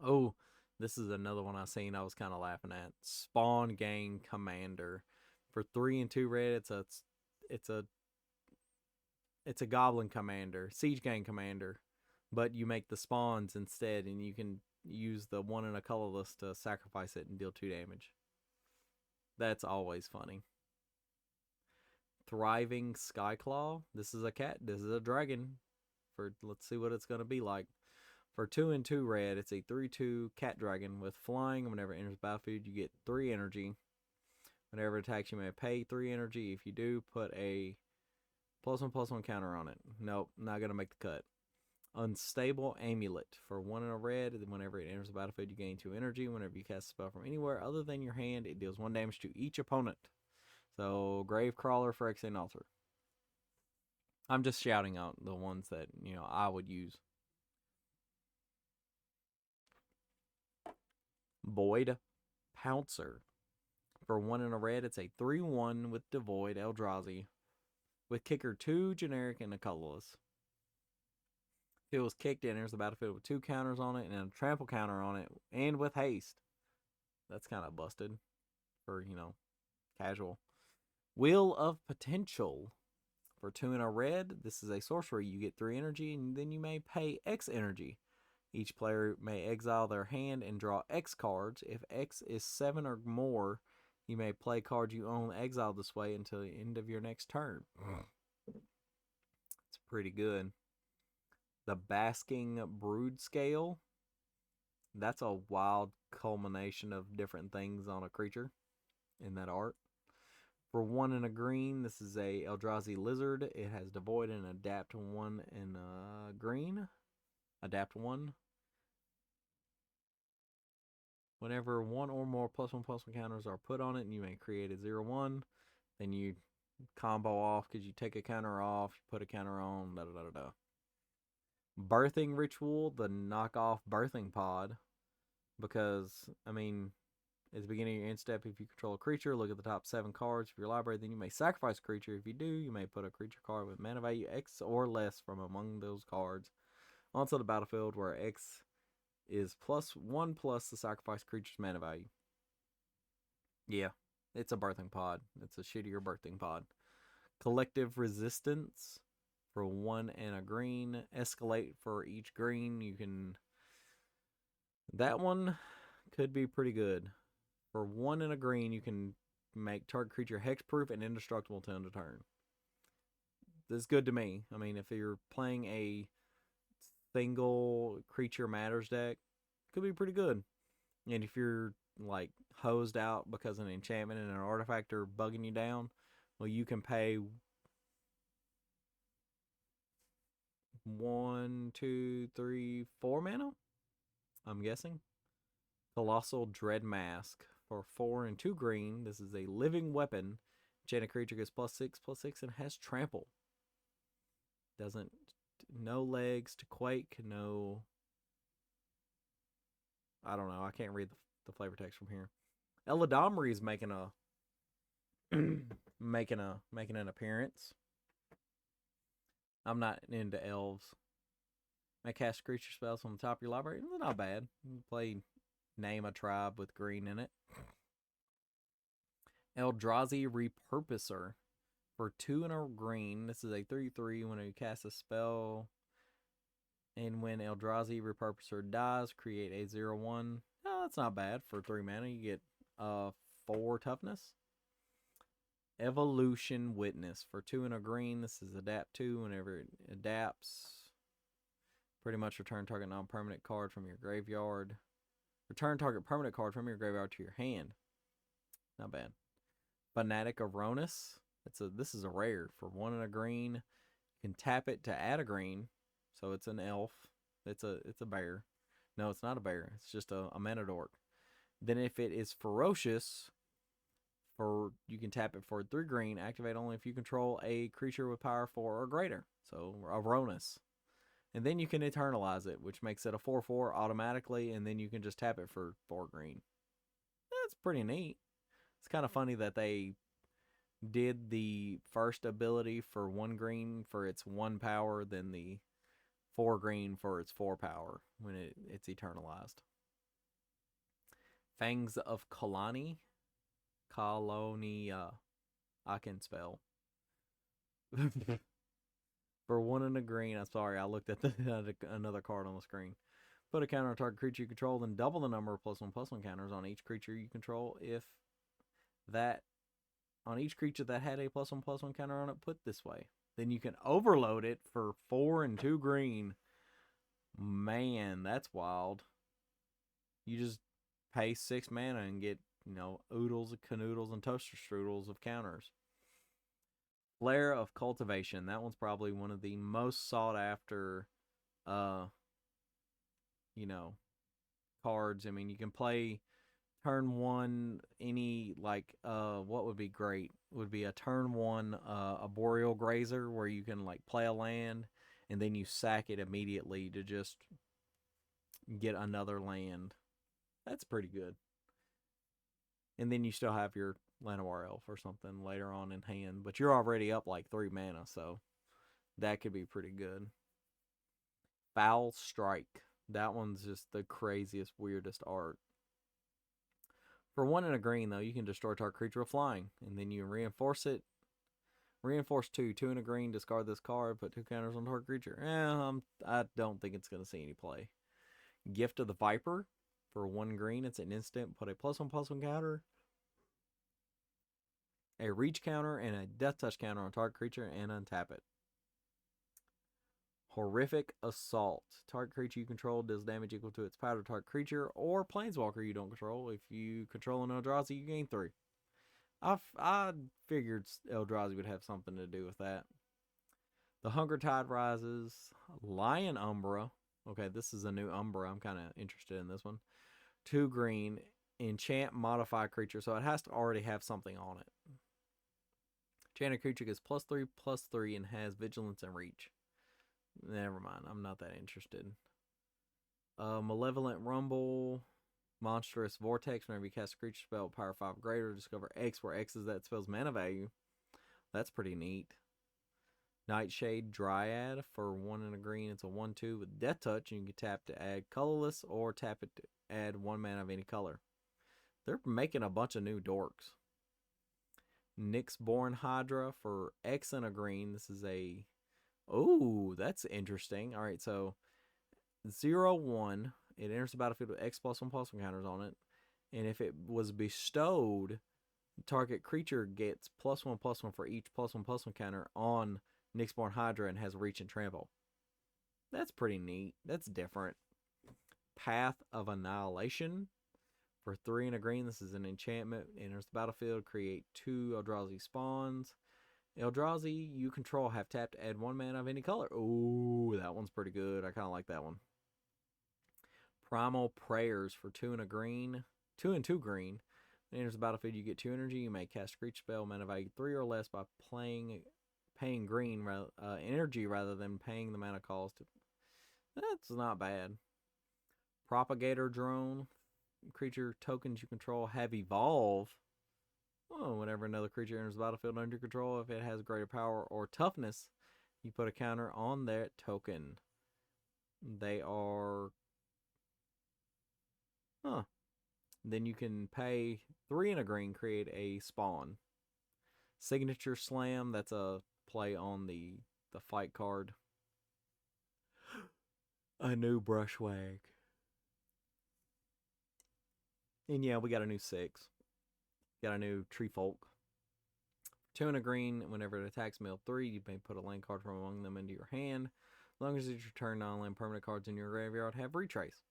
Oh, this is another one I seen I was kind of laughing at. Spawn Gang Commander. For 3 and 2 red, it's a goblin commander, siege gang commander, but you make the spawns instead, and you can use the 1 and a colorless to sacrifice it and deal 2 damage. That's always funny. Thriving Skyclaw. This is a cat. This is a dragon. Let's see what it's going to be like. For 2 and 2 red, it's a 3/2 cat dragon with flying. Whenever it enters battlefield, you get 3 energy. Whenever it attacks, you may pay 3 energy. If you do, put a +1/+1 counter on it. Nope, not going to make the cut. Unstable Amulet. For 1 and a red, whenever it enters the battlefield, you gain 2 energy. Whenever you cast a spell from anywhere other than your hand, it deals 1 damage to each opponent. So, Gravecrawler, Phyrexian Altar. I'm just shouting out the ones that, I would use. Void Pouncer. For 1 and a red, it's a 3/1 with Devoid Eldrazi. With kicker 2 generic and a colorless. If it was kicked, it enters the battlefield with 2 counters on it and a trample counter on it, and with haste. That's kind of busted for, casual. Wheel of Potential. For 2 and a red, this is a sorcery. You get 3 energy, and then you may pay X energy. Each player may exile their hand and draw X cards. If X is 7 or more, you may play cards you own exiled this way until the end of your next turn. It's pretty good. The Basking Brood Scale. That's a wild culmination of different things on a creature in that art. For 1 and a green, this is a Eldrazi Lizard. It has Devoid and Adapt 1 and green. Adapt 1. Whenever 1 or more +1/+1 counters are put on it, and you may create a 0/1, then you combo off because you take a counter off, you put a counter on, da da da da. Birthing Ritual, the knockoff birthing pod. Because, I mean, at the beginning of your end step, if you control a creature, look at the top 7 cards of your library. Then you may sacrifice a creature. If you do, you may put a creature card with mana value X or less from among those cards onto the battlefield, where X is +1 plus the sacrifice creature's mana value. Yeah, it's a birthing pod. It's a shittier birthing pod. Collective Resistance. For 1 and a green. Escalate for each green. You can... That one could be pretty good. For 1 and a green, you can make target creature hexproof and indestructible to end a turn. This is good to me. I mean, if you're playing a single creature matters deck, it could be pretty good. And if you're like hosed out because an enchantment and an artifact are bugging you down, well, you can pay 1, 2, 3, 4 mana, I'm guessing. Colossal Dread Mask. For 4 and 2 green, this is a living weapon. Enchanted creature gets +6/+6 and has trample. Doesn't... No legs to quake, no... I don't know, I can't read the flavor text from here. Eladamri is making a... making an appearance. I'm not into elves. May cast creature spells on the top of your library. Not bad. You play Name a Tribe with green in it. Eldrazi Repurposer. For 2 and a green, this is a 3/3. When you cast a spell, and when Eldrazi Repurposer dies, create a 0/1. Oh, that's not bad. For 3 mana, you get 4 toughness. Evolution Witness. For 2 and a green, this is Adapt 2. Whenever it adapts, pretty much return target non-permanent card from your graveyard. Return target permanent card from your graveyard to your hand. Not bad. Fanatic Aronis. This is a rare. For 1 and a green, you can tap it to add a green. So it's an elf. It's a bear. No, it's not a bear. It's just a mana dork. Then if it is ferocious, you can tap it for 3 green. Activate only if you control a creature with power 4 or greater. So Aronis. And then you can eternalize it, which makes it a 4/4 automatically, and then you can just tap it for 4 green. That's pretty neat. It's kind of funny that they did the first ability for 1 green for its 1 power, then the 4 green for its 4 power when it's eternalized. Fangs of Kalani. Colonia. I can spell. For 1 and a green, I'm sorry, I looked at another card on the screen. Put a counter on target creature you control, then double the number of +1/+1 counters on each creature you control. If that, on each creature that had a +1/+1 counter on it, put this way. Then you can overload it for 4 and 2 green. Man, that's wild. You just pay 6 mana and get, oodles and canoodles and toaster strudels of counters. Flare of Cultivation. That one's probably one of the most sought after, cards. I mean, you can play turn 1 any, what would be great? Would be a turn 1 a Boreal Grazer, where you can play a land and then you sack it immediately to just get another land. That's pretty good. And then you still have your Llanowar Elf or something later on in hand, but you're already up 3 mana, so that could be pretty good. Foul Strike. That one's just the craziest, weirdest art. For 1 and a green, though, you can destroy target creature with flying, and then you reinforce it. Reinforce 2, 2 and a green, discard this card, put 2 counters on target creature. I don't think it's going to see any play. Gift of the Viper. For 1 green, it's an instant. Put a +1/+1 counter, a reach counter, and a death touch counter on target creature and untap it. Horrific Assault. Target creature you control does damage equal to its power to target creature or planeswalker you don't control. If you control an Eldrazi, you gain 3. I figured Eldrazi would have something to do with that. The Hunger Tide Rises. Lion Umbra. Okay, this is a new Umbra. I'm kind of interested in this one. 2 green. Enchant modify creature. So it has to already have something on it. Enchanted creature gets +3/+3 and has vigilance and reach. Never mind. I'm not that interested. Malevolent Rumble. Monstrous Vortex. Whenever you cast a creature spell, power 5 or greater, discover X, where X is that spell's mana value. That's pretty neat. Nightshade Dryad. For 1 and a green, it's a 1/2 with Death Touch. And you can tap to add colorless or tap it to add 1 mana of any color. They're making a bunch of new dorks. Nyxborn Hydra. For X and a green, this is a... Oh, that's interesting. All right, so 0/1. It enters the battlefield with X +1/+1 counters on it. And if it was bestowed, target creature gets +1/+1 for each +1/+1 counter on Nyxborn Hydra and has reach and trample. That's pretty neat. That's different. Path of Annihilation. For 3 and a green, this is an enchantment. Enters the battlefield, create 2 Eldrazi spawns. Eldrazi you control have tapped to add 1 mana of any color. Ooh, that one's pretty good. I kind of like that one. Primal Prayers. For 2 and a green. 2 and 2 green. Enters the battlefield, you get 2 energy. You may cast a creature spell, mana value 3 or less by paying green energy rather than paying the mana cost. That's not bad. Propagator Drone. Creature tokens you control have evolve. Oh, whenever another creature enters the battlefield under your control, if it has greater power or toughness, you put a counter on that token. They are... Huh. Then you can pay 3 and a green, create a spawn. Signature Slam, that's a play on the fight card. A new Brushwag. And yeah, we got a new 6. Got a new Tree Folk. 2 and a green, whenever it attacks mill 3, you may put a land card from among them into your hand. As long as it's your turn, non-land permanent cards in your graveyard have retrace.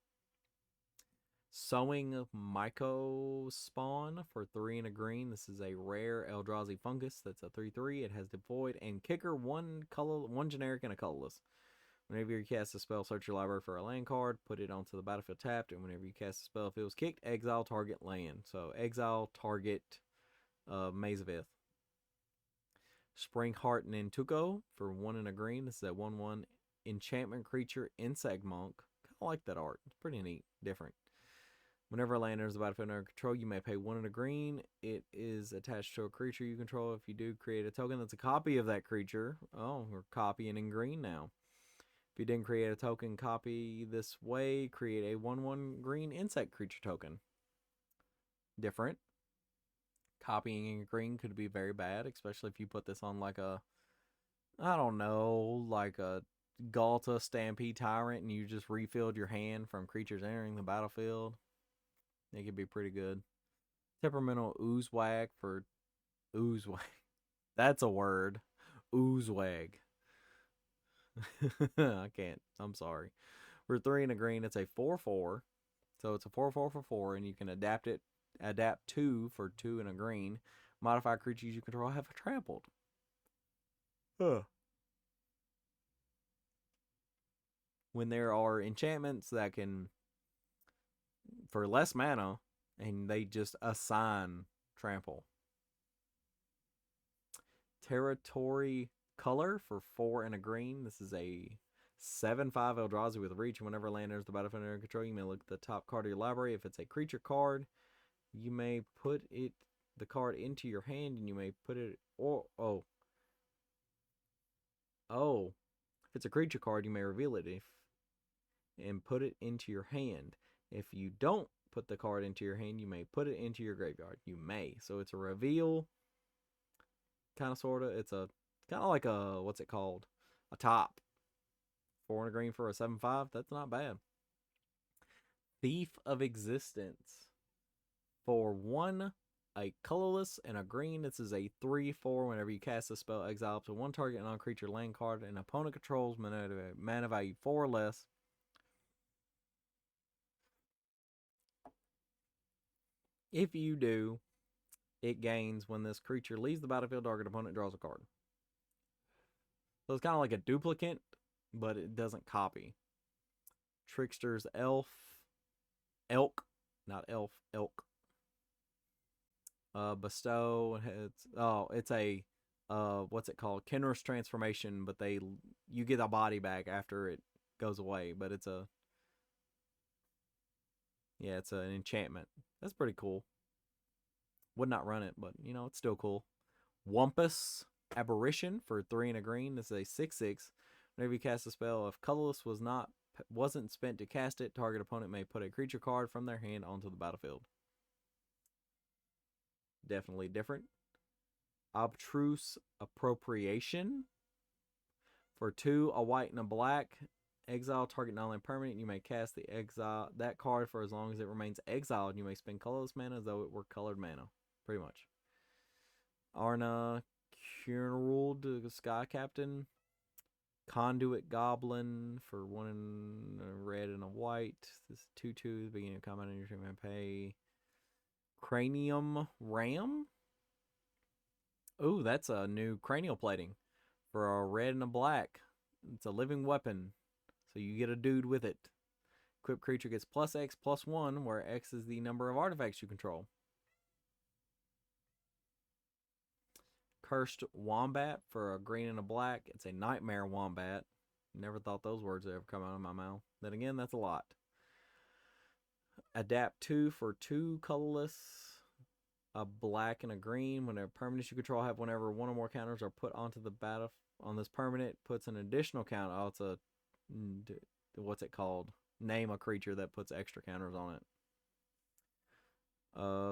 Sowing Myco Spawn. For 3 and a green. This is a rare Eldrazi Fungus. That's a 3/3. It has Devoid and Kicker, 1 generic and a colorless. Whenever you cast a spell, search your library for a land card, put it onto the battlefield tapped, and whenever you cast a spell, if it was kicked, exile target land. So exile target Maze of Ith. Springheart Nantuko. For 1 and a green. This is a 1/1 enchantment creature, Insect Monk. Kind of like that art. It's pretty neat. Different. Whenever a land enters the battlefield under control, you may pay 1 and a green. It is attached to a creature you control. If you do, create a token that's a copy of that creature. Oh, we're copying in green now. If you didn't create a token copy this way, create a 1/1 green insect creature token. Different. Copying in green could be very bad, especially if you put this on like a, I don't know, like a Galta Stampede Tyrant and you just refilled your hand from creatures entering the battlefield. It could be pretty good. Temperamental Oozewag. For Oozewag. That's a word. Oozewag. I can't. I'm sorry. For 3 and a green, it's a 4/4. So it's a 4/4 for 4, and you can adapt 2 for 2 and a green. Modify creatures you control have trampled. Huh. When there are enchantments that can, for less mana, and they just assign trample. Territory Color. For 4 and a green. This is a 7/5 Eldrazi with reach. Whenever land enters the battlefield under control, you may look at the top card of your library. If it's a creature card, you may put the card into your hand, and you may put it... If it's a creature card, you may reveal it. If and put it into your hand. If you don't put the card into your hand, you may put it into your graveyard. You may. So it's a reveal, kind of, sort of. It's a kind of like a, what's it called? A top. 4 and a green for a 7/5. That's not bad. Thief of Existence. For 1, a colorless and a green. This is a 3/4. Whenever you cast a spell, exile up to 1 target non-creature land card and opponent controls mana value 4 or less. If you do, it gains when this creature leaves the battlefield, target opponent draws a card. So it's kind of like a duplicate, but it doesn't copy. Trickster's Elk. Not elf, elk. Bestow. It's a what's it called? Kenris transformation, but you get a body back after it goes away, but it's an enchantment. That's pretty cool. Would not run it, but it's still cool. Wumpus Aberration for 3 and a green. This is a 6/6. Whenever you cast a spell, if colorless wasn't spent to cast it, target opponent may put a creature card from their hand onto the battlefield. Definitely different. Obtruse Appropriation. For 2, a white and a black. Exile target non-land permanent. You may cast that card for as long as it remains exiled. You may spend colorless mana as though it were colored mana. Pretty much. Arna Kjernruld, Sky Captain. Conduit Goblin for 1 and a red and a white. This is 2/2. The beginning of combat on your turn may pay. Cranium Ram. Ooh, that's a new cranial plating for a red and a black. It's a living weapon, so you get a dude with it. Equipped creature gets +X/+1, where X is the number of artifacts you control. Cursed Wombat for a green and a black. It's a Nightmare Wombat. Never thought those words would ever come out of my mouth. Then again, that's a lot. Adapt 2 for 2 colorless, a black and a green. Whenever permanents you control have whenever 1 or more counters are put onto the battle on this permanent, puts an additional counter. Oh, it's a, what's it called? Name a creature that puts extra counters on it.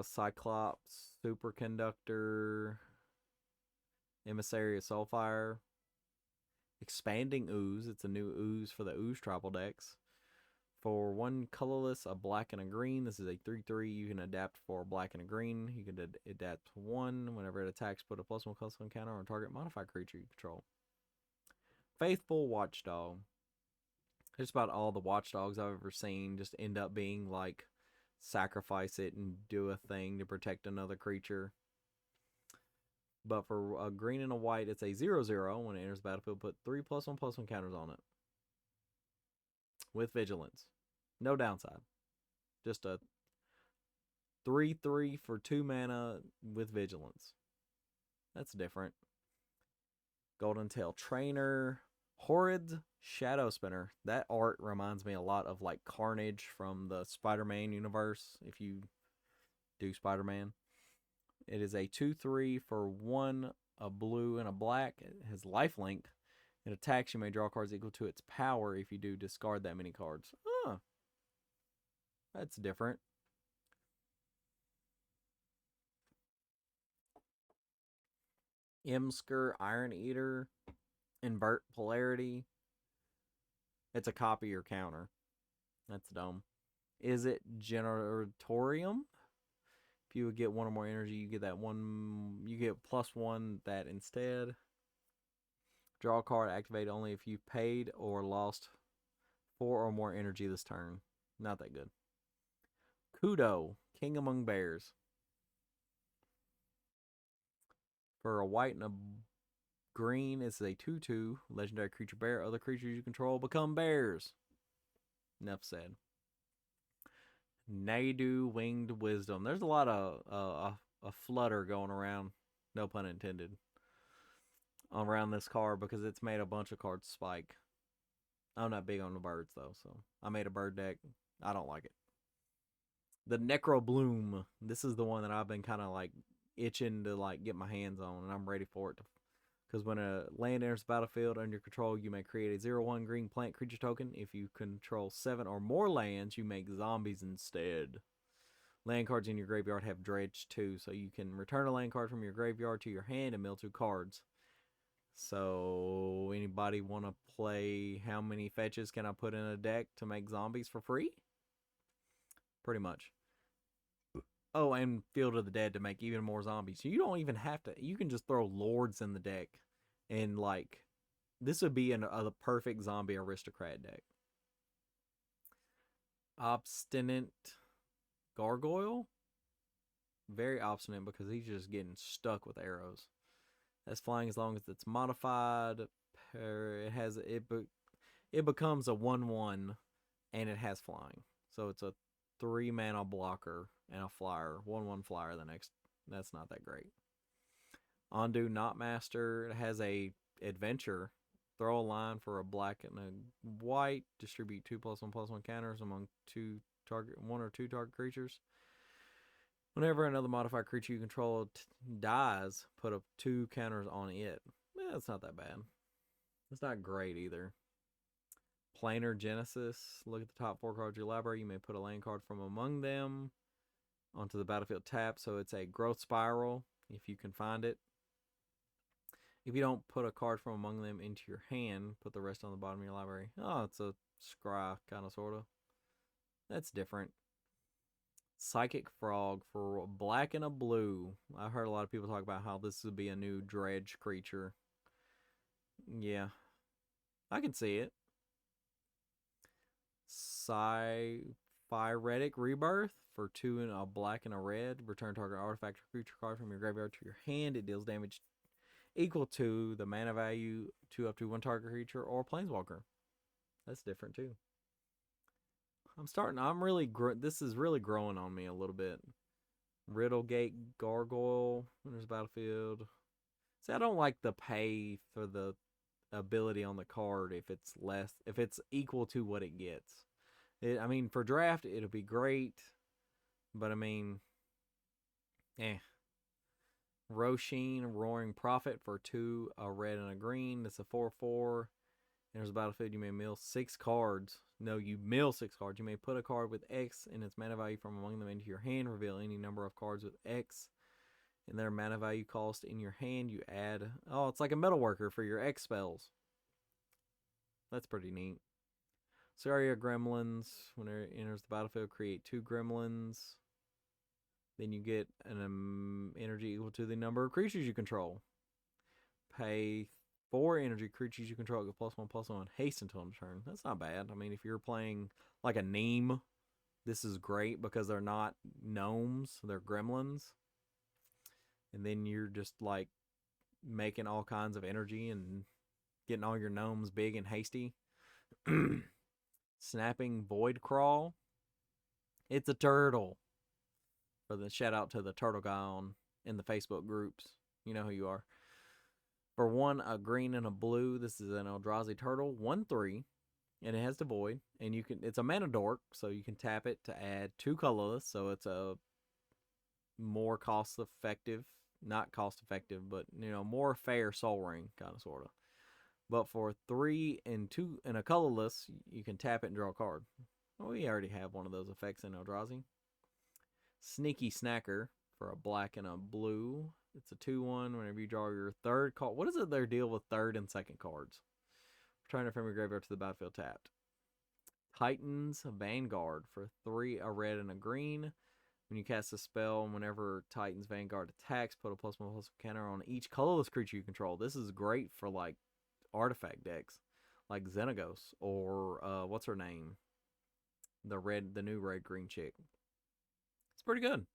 Cyclops, Superconductor, Emissary of Soulfire, Expanding Ooze. It's a new ooze for the Ooze tribal decks. For 1 colorless, a black and a green. This is a 3/3. You can adapt for a black and a green. You can adapt 1. Whenever it attacks, put a +1/+1 counter on target modified creature you control. Faithful Watchdog. Just about all the watchdogs I've ever seen just end up being like sacrifice it and do a thing to protect another creature. But for a green and a white, it's a 0/0. When it enters the battlefield, put 3 +1/+1 counters on it. With vigilance. No downside. Just a 3/3 for 2 mana with vigilance. That's different. Golden Tail Trainer. Horrid Shadow Spinner. That art reminds me a lot of like Carnage from the Spider-Man universe, if you do Spider-Man. It is a 2/3 for 1, a blue and a black. It has lifelink. It attacks, you may draw cards equal to its power. If you do, discard that many cards. Huh. That's different. Imsker Iron Eater. Invert Polarity. It's a copy or counter. That's dumb. Is it Generatorium? If you would get 1 or more energy, you get that 1. You get +1 that instead. Draw a card, activate only if you paid or lost 4 or more energy this turn. Not that good. Kudo, King Among Bears. For a white and a green, it's a 2/2. Legendary creature bear. Other creatures you control become bears. Enough said. Nadu Winged Wisdom. There's a lot of a flutter going around, no pun intended, around this card because it's made a bunch of cards spike. I'm not big on the birds though, so I made a bird deck. I don't like it. The Necrobloom. This is the one that I've been kind of like itching to like get my hands on, and I'm ready for it Because when a land enters the battlefield under your control, you may create a 0/1 green plant creature token. If you control 7 or more lands, you make zombies instead. Land cards in your graveyard have dredge too, so you can return a land card from your graveyard to your hand and mill 2 cards. So, anybody want to play how many fetches can I put in a deck to make zombies for free? Pretty much. Oh, and Field of the Dead to make even more zombies. You don't even have to. You can just throw lords in the deck, and like, this would be a perfect zombie aristocrat deck. Obstinate Gargoyle, very obstinate because he's just getting stuck with arrows. That's flying as long as it's modified. It becomes a 1/1, and it has flying, so it's a 3 mana blocker and a flyer, 1/1 flyer. That's not that great. Ondu Knotmaster, it has a adventure. Throw a line for a black and a white. Distribute 2+1/+1 counters among 1 or 2 target creatures. Whenever another modified creature you control dies, put up 2 counters on it. That's not that bad. It's not great either. Planar Genesis. Look at the top 4 cards of your library. You may put a land card from among them onto the battlefield tap. So it's a Growth Spiral, if you can find it. If you don't put a card from among them into your hand, put the rest on the bottom of your library. Oh, it's a scry, kind of, sort of. That's different. Psychic Frog for a black and a blue. I heard a lot of people talk about how this would be a new dredge creature. Yeah, I can see it. Pyretic Rebirth for 2 and a black and a red. Return target artifact or creature card from your graveyard to your hand. It deals damage equal to the mana value to up to 1 target creature or planeswalker. That's different too. This is really growing on me a little bit. Riddlegate Gargoyle. There's battlefield. See, I don't like the pay for the ability on the card if it's equal to what it gets. I mean, for draft, it'll be great. But I mean, Roshin, Roaring Prophet for 2, a red and a green. It's a 4/4. There's a battlefield. You may mill 6 cards. No, you mill 6 cards. You may put a card with X and its mana value from among them into your hand. Reveal any number of cards with X and their mana value cost in your hand. You add. Oh, it's like a metalworker for your X spells. That's pretty neat. Saria Gremlins. When it enters the battlefield, create 2 gremlins. Then you get an energy equal to the number of creatures you control. Pay 4 energy. Creatures you control get +1/+1 haste until end of turn. That's not bad. I mean, if you're playing like a Neem, this is great because they're not gnomes, they're gremlins. And then you're just like making all kinds of energy and getting all your gnomes big and hasty. Snapping Void Crawl. It's a turtle. For the shout out to the turtle guy in the Facebook groups. You know who you are. For 1, a green and a blue. This is an Eldrazi turtle. 1/3. And it has the void. And it's a mana dork, so you can tap it to add 2 colorless. So it's a more cost effective. Not cost effective, but more fair Soul Ring, kind of sorta. But for 3 and 2 and a colorless, you can tap it and draw a card. Well, we already have one of those effects in Eldrazi. Sneaky Snacker for a black and a blue. It's a 2/1. Whenever you draw your 3rd card. What is it their deal with 3rd and 2nd cards? Return it from your graveyard to the battlefield tapped. Titans Vanguard for 3, a red and a green. When you cast a spell, and whenever Titan's Vanguard attacks, put a +1/+1 counter on each colorless creature you control. This is great for like artifact decks, like Xenagos or what's her name? The new red green chick. It's pretty good.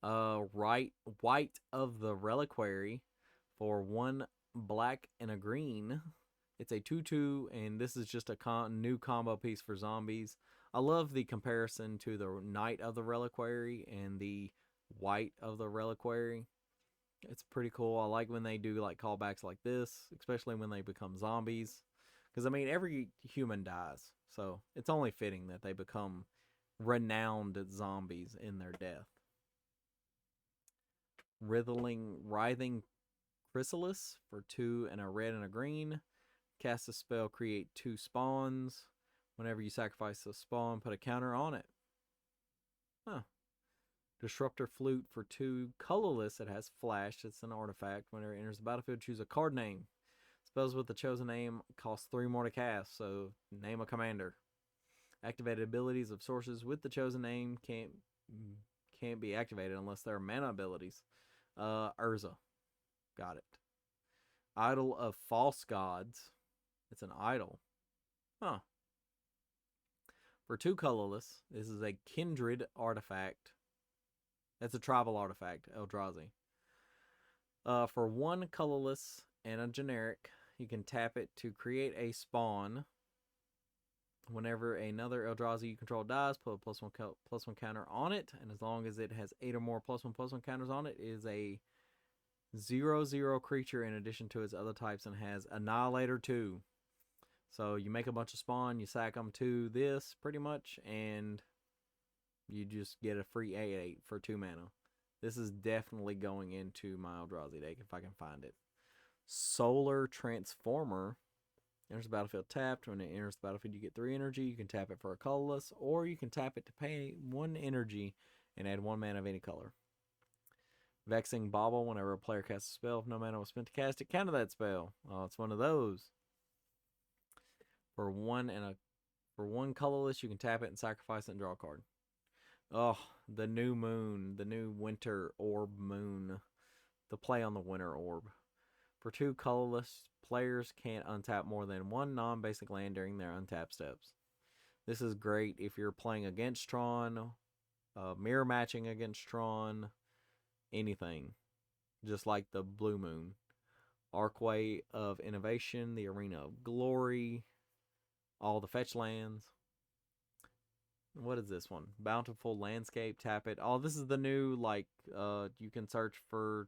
White of the Reliquary for 1 black and a green. It's a 2/2, and this is just a new combo piece for zombies. I love the comparison to the Knight of the Reliquary and the White of the Reliquary. It's pretty cool. I like when they do like callbacks like this, especially when they become zombies. Because, I mean, every human dies. So it's only fitting that they become renowned zombies in their death. Writhing Chrysalis for 2 and a red and a green. Cast a spell, create 2 spawns. Whenever you sacrifice a spawn, put a counter on it. Huh. Disruptor Flute for 2 colorless. It has flash. It's an artifact. Whenever it enters the battlefield, choose a card name. Spells with the chosen name cost 3 more to cast, so name a commander. Activated abilities of sources with the chosen name can't be activated unless they're mana abilities. Urza. Got it. Idol of False Gods. It's an idol. Huh. For 2 colorless, this is a Kindred artifact. That's a tribal artifact, Eldrazi. For 1 colorless and a generic, you can tap it to create a spawn. Whenever another Eldrazi you control dies, put a +1 counter on it, and as long as it has 8 or more +1/+1 counters on it, it is a 0/0 creature in addition to its other types and has Annihilator 2. So you make a bunch of spawn, you sack them to this pretty much, and you just get a free 8/8 for 2 mana. This is definitely going into my Eldrazi deck if I can find it. Solar Transformer. Enters the battlefield tapped. When it enters the battlefield, you get 3 energy. You can tap it for a colorless, or you can tap it to pay 1 energy and add 1 mana of any color. Vexing Bauble. Whenever a player casts a spell, if no mana was spent to cast it, counter that spell. Oh, it's one of those. For 1 colorless, you can tap it and sacrifice it and draw a card. Oh, the new moon, the new winter orb moon. The play on the winter orb. For 2 colorless, players can't untap more than 1 non-basic land during their untap steps. This is great if you're playing against Tron, mirror matching against Tron, anything. Just like the Blue Moon. Archway of Innovation, the Arena of Glory, all the fetch lands. What is this one? Bountiful Landscape, tap it. Oh, this is the new, like, you can search for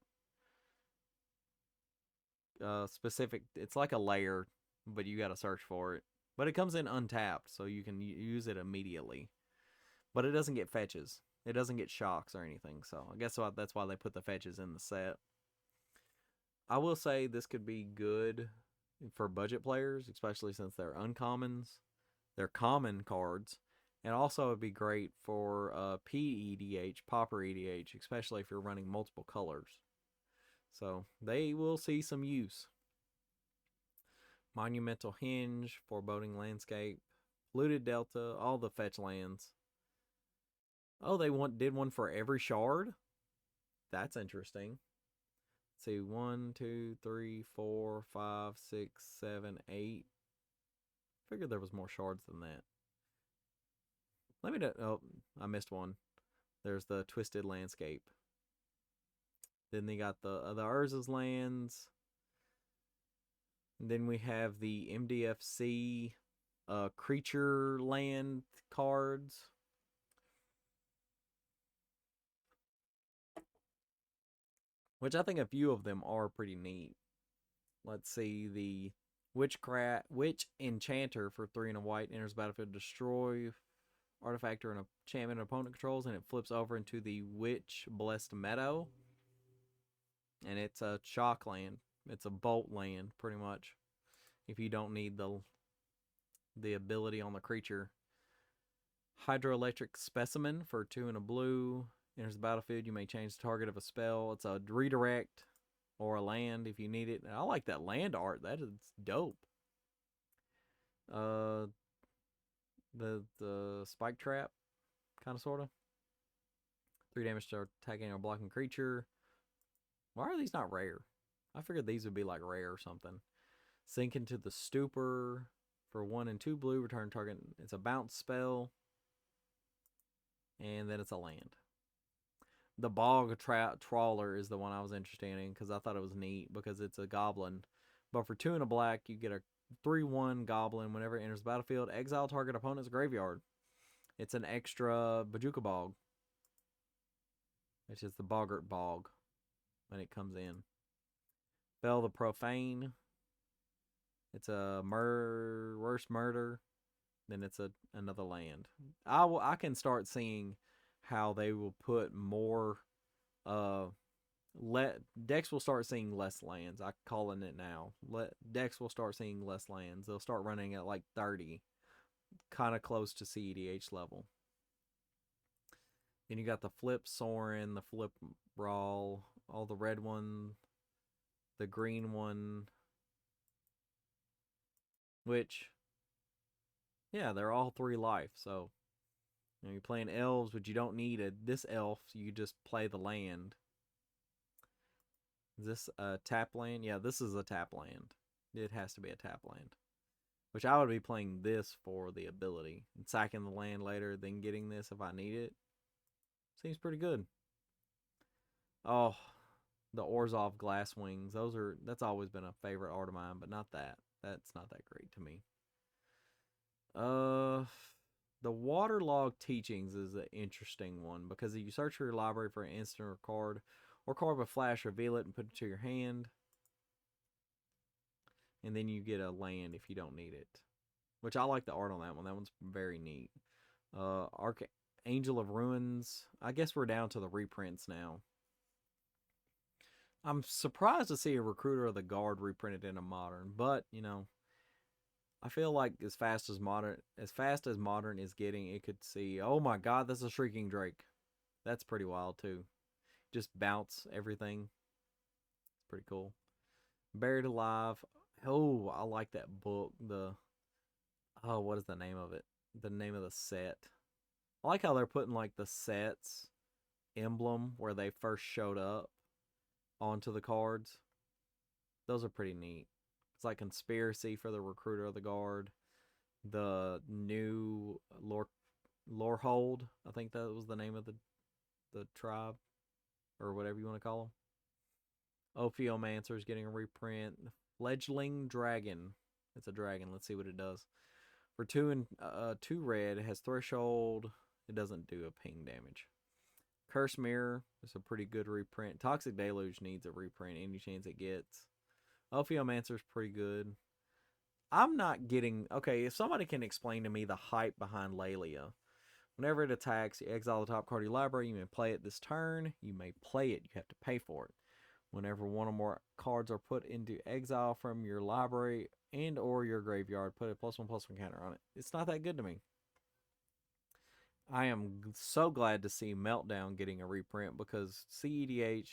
specific, it's like a layer, but you gotta search for it. But it comes in untapped, so you can use it immediately. But it doesn't get fetches. It doesn't get shocks or anything, so I guess that's why they put the fetches in the set. I will say this could be good for budget players, especially since they're uncommons. They're common cards. And also it'd be great for PEDH, Pauper EDH, especially if you're running multiple colors. So they will see some use. Monumental Hinge, Foreboding Landscape, Looted Delta, all the fetch lands. Oh, they did one for every shard? That's interesting. Let's see, 1, 2, 3, 4, 5, 6, 7, 8. Figured there was more shards than that. Oh, I missed one. There's the Twisted Landscape. Then they got the Urza's lands. And then we have the MDFC creature land cards. Which I think a few of them are pretty neat. Let's see, the Witch Enchanter for 3 and a white enters battlefield, destroy artifact or an enchantment an opponent controls, and it flips over into the Witch Blessed Meadow. And it's a shock land. It's a bolt land, pretty much. If you don't need the ability on the creature. Hydroelectric Specimen for 2 and a blue. Enters the battlefield, you may change the target of a spell. It's a redirect or a land if you need it. And I like that land art. That is dope. The Spike Trap, kind of, sort of. 3 damage to attacking or blocking creature. Why are these not rare? I figured these would be like rare or something. Sink into the Stupor for 1 and 2 blue. Return target. It's a bounce spell. And then it's a land. The Bog Trawler is the one I was interested in because I thought it was neat because it's a goblin. But for 2 and a black, you get a 3/1 goblin. Whenever it enters the battlefield, exile target opponent's graveyard. It's an extra Bojuka Bog, which is the Boggart Bog when it comes in. Bell the Profane. It's a worst murder. Then it's another land. I can start seeing how they will put more Decks will start seeing less lands. I'm calling it now. Decks will start seeing less lands. They'll start running at like 30, kind of close to CEDH level. Then you got the Flip Sorin, the Flip Brawl, all the red one, the green one, which, yeah, they're all 3 life. So you're playing elves, but you don't need this elf. You just play the land. Is this a tap land? Yeah, this is a tap land. It has to be a tap land. Which I would be playing this for the ability. And sacking the land later, then getting this if I need it. Seems pretty good. Oh, the Orzhov Glass Wings. That's always been a favorite art of mine, but not that. That's not that great to me. The Waterlogged Teachings is an interesting one because if you search for your library for an instant or card with flash, reveal it and put it to your hand. And then you get a land if you don't need it. Which I like the art on that one. That one's very neat. Angel of Ruins. I guess we're down to the reprints now. I'm surprised to see a Recruiter of the Guard reprinted in a modern, but I feel like as fast as modern is getting, it could see. Oh my God, that's a Shrieking Drake. That's pretty wild too. Just bounce everything. It's pretty cool. Buried Alive. Oh, I like that book. What is the name of it? The name of the set. I like how they're putting like the set's emblem where they first showed up onto the cards. Those are pretty neat. It's like Conspiracy for the Recruiter of the Guard. The new Lorehold. I think that was the name of the tribe. Or whatever you want to call them. Ophiomancer is getting a reprint. Fledgling Dragon. It's a dragon. Let's see what it does. For 2 and 2 red, it has Threshold. It doesn't do a ping damage. Curse Mirror is a pretty good reprint. Toxic Deluge needs a reprint any chance it gets. Ophiomancer is pretty good. I'm not getting... Okay, if somebody can explain to me the hype behind Laelia. Whenever it attacks, you exile the top card of your library. You may play it this turn. You may play it. You have to pay for it. Whenever one or more cards are put into exile from your library and or your graveyard, put a +1/+1 counter on it. It's not that good to me. I am so glad to see Meltdown getting a reprint because CEDH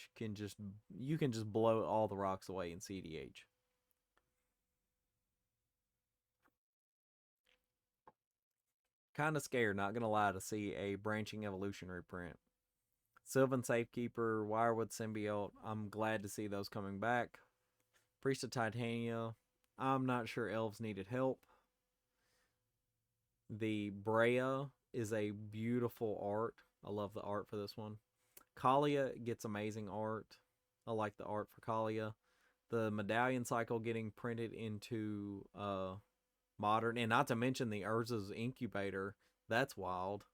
you can just blow all the rocks away in CEDH. Kind of scared, not gonna lie, to see a Branching Evolution reprint. Sylvan Safekeeper, Wirewood Symbiote, I'm glad to see those coming back. Priest of Titania, I'm not sure elves needed help. The Brea is a beautiful art. I love the art for this one. Kalia gets amazing art. I like the art for Kalia. The Medallion Cycle getting printed into modern, and not to mention the Urza's Incubator. That's wild.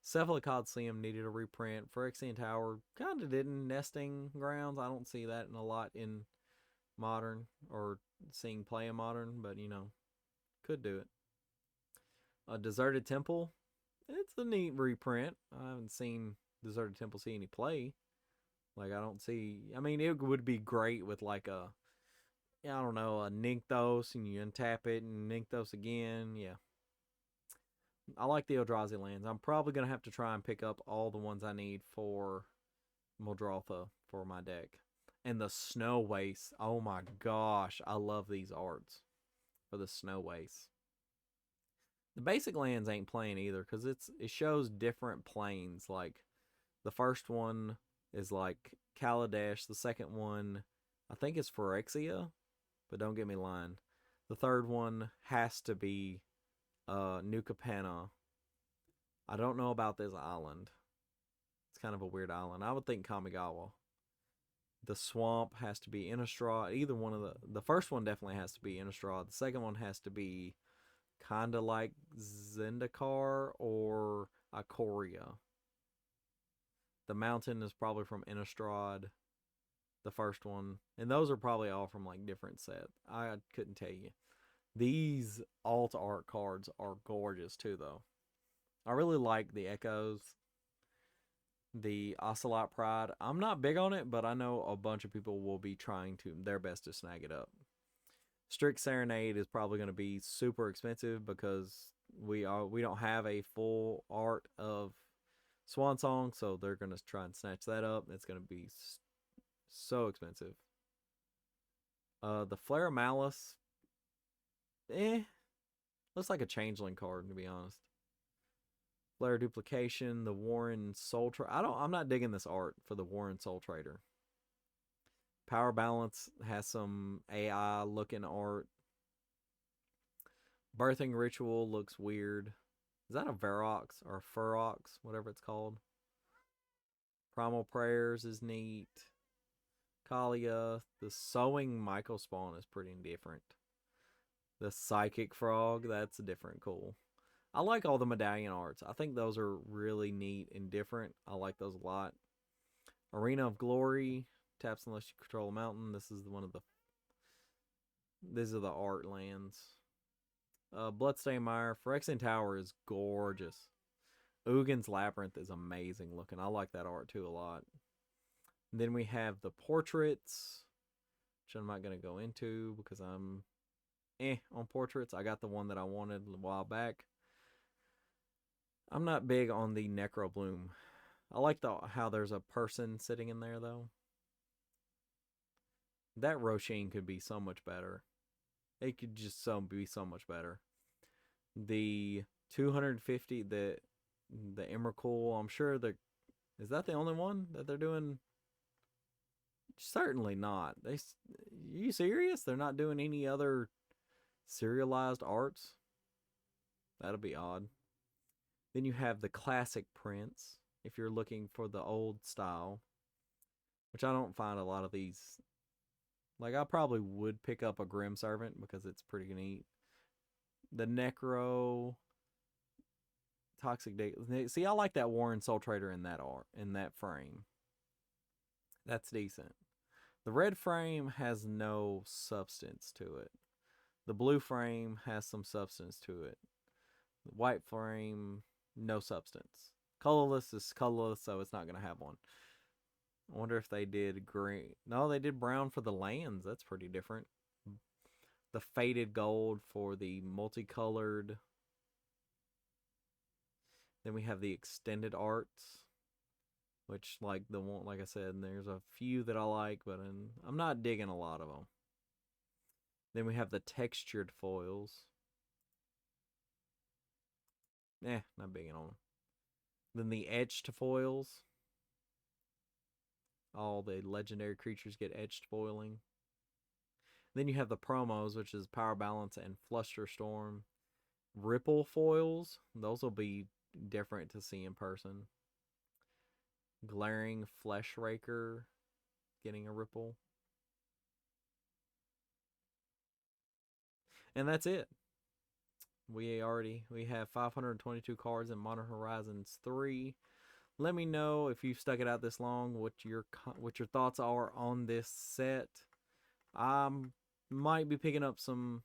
Cephalocodicium needed a reprint. Phyrexian Tower kind of didn't. Nesting Grounds, I don't see that in a lot in modern or seeing play in modern, but could do it. A Deserted Temple, it's a neat reprint. I haven't seen Deserted Temple see any play. Like, I don't see... I mean, it would be great with like a Nykthos, and you untap it and Nykthos again. Yeah. I like the Eldrazi lands. I'm probably going to have to try and pick up all the ones I need for Muldrotha for my deck. And the Snow Waste. Oh my gosh. I love these arts for the Snow Waste. The basic lands ain't playing either because it shows different planes. Like, the first one is like Kaladesh. The second one, I think, is Phyrexia. But don't get me lying. The third one has to be New Capenna. I don't know about this island. It's kind of a weird island. I would think Kamigawa. The swamp has to be Innistrad. Either one of the first one definitely has to be Innistrad. The second one has to be kind of like Zendikar or Ikoria. The mountain is probably from Innistrad. The first one. And those are probably all from like different sets. I couldn't tell you. These alt art cards are gorgeous too, though. I really like the Echoes. The Ocelot Pride, I'm not big on it, but I know a bunch of people will be trying to their best to snag it up. Strict Serenade is probably going to be super expensive because we don't have a full art of Swan Song, so they're going to try and snatch that up. It's going to be so expensive. The Flare of Malice, looks like a Changeling card, to be honest. Flare Duplication, the Warren Soul Trader. I'm not digging this art for the Warren Soul Trader. Power Balance has some AI looking art. Birthing Ritual looks weird. Is that a Verox or a Furox, whatever it's called? Primal Prayers is neat. Kalia. The Sowing Michael Spawn is pretty different. The Psychic Frog, that's different. Cool. I like all the medallion arts. I think those are really neat and different. I like those a lot. Arena of Glory. Taps unless you control a mountain. This is one of the... These are the art lands. Bloodstained Mire. Phyrexian Tower is gorgeous. Ugin's Labyrinth is amazing looking. I like that art too a lot. And then we have the portraits, which I'm not going to go into because I'm on portraits. I got the one that I wanted a while back. I'm not big on the Necrobloom. I like how there's a person sitting in there though. That Roshin could be so much better. It could just be so much better. The 250, the Emrakul, I'm sure is that the only one that they're doing? Certainly not. Are you serious? They're not doing any other serialized arts? That'll be odd. Then you have the classic prints, if you're looking for the old style, which I don't find a lot of these. Like, I probably would pick up a Grim Servant because it's pretty neat. The Necro, Toxic Day. See, I like that Warren Soul Trader in that art, in that frame. That's decent. The red frame has no substance to it. The blue frame has some substance to it. The white frame, no substance. Colorless is colorless, so it's not going to have one. I wonder if they did green. No, they did brown for the lands. That's pretty different. The faded gold for the multicolored. Then we have the extended arts, which, like the one, like I said, there's a few that I like, but I'm not digging a lot of them. Then we have the textured foils. Not big on them. Then the etched foils. All the legendary creatures get etched foiling. Then you have the promos, which is Power Balance and Flusterstorm. Ripple foils. Those will be different to see in person. Glaring Flesh Raker getting a ripple. And that's it. We have 522 cards in Modern Horizons 3. Let me know if you've stuck it out this long, what your thoughts are on this set. I might be picking up some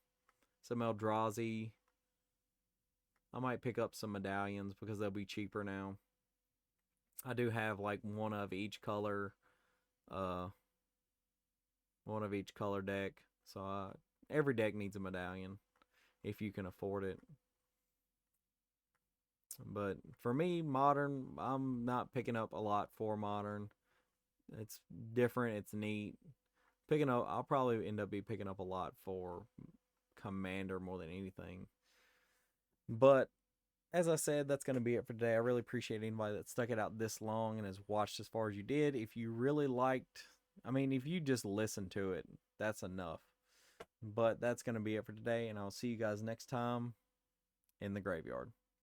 Eldrazi. I might pick up some medallions because they'll be cheaper now. I do have like one of each color deck. So every deck needs a medallion if you can afford it. But for me, Modern, I'm not picking up a lot for Modern. It's different. It's neat. I'll probably end up picking up a lot for Commander more than anything. But as I said, that's going to be it for today. I really appreciate anybody that stuck it out this long and has watched as far as you did. If you really liked, if you just listened to it, that's enough. But that's going to be it for today, and I'll see you guys next time in the graveyard.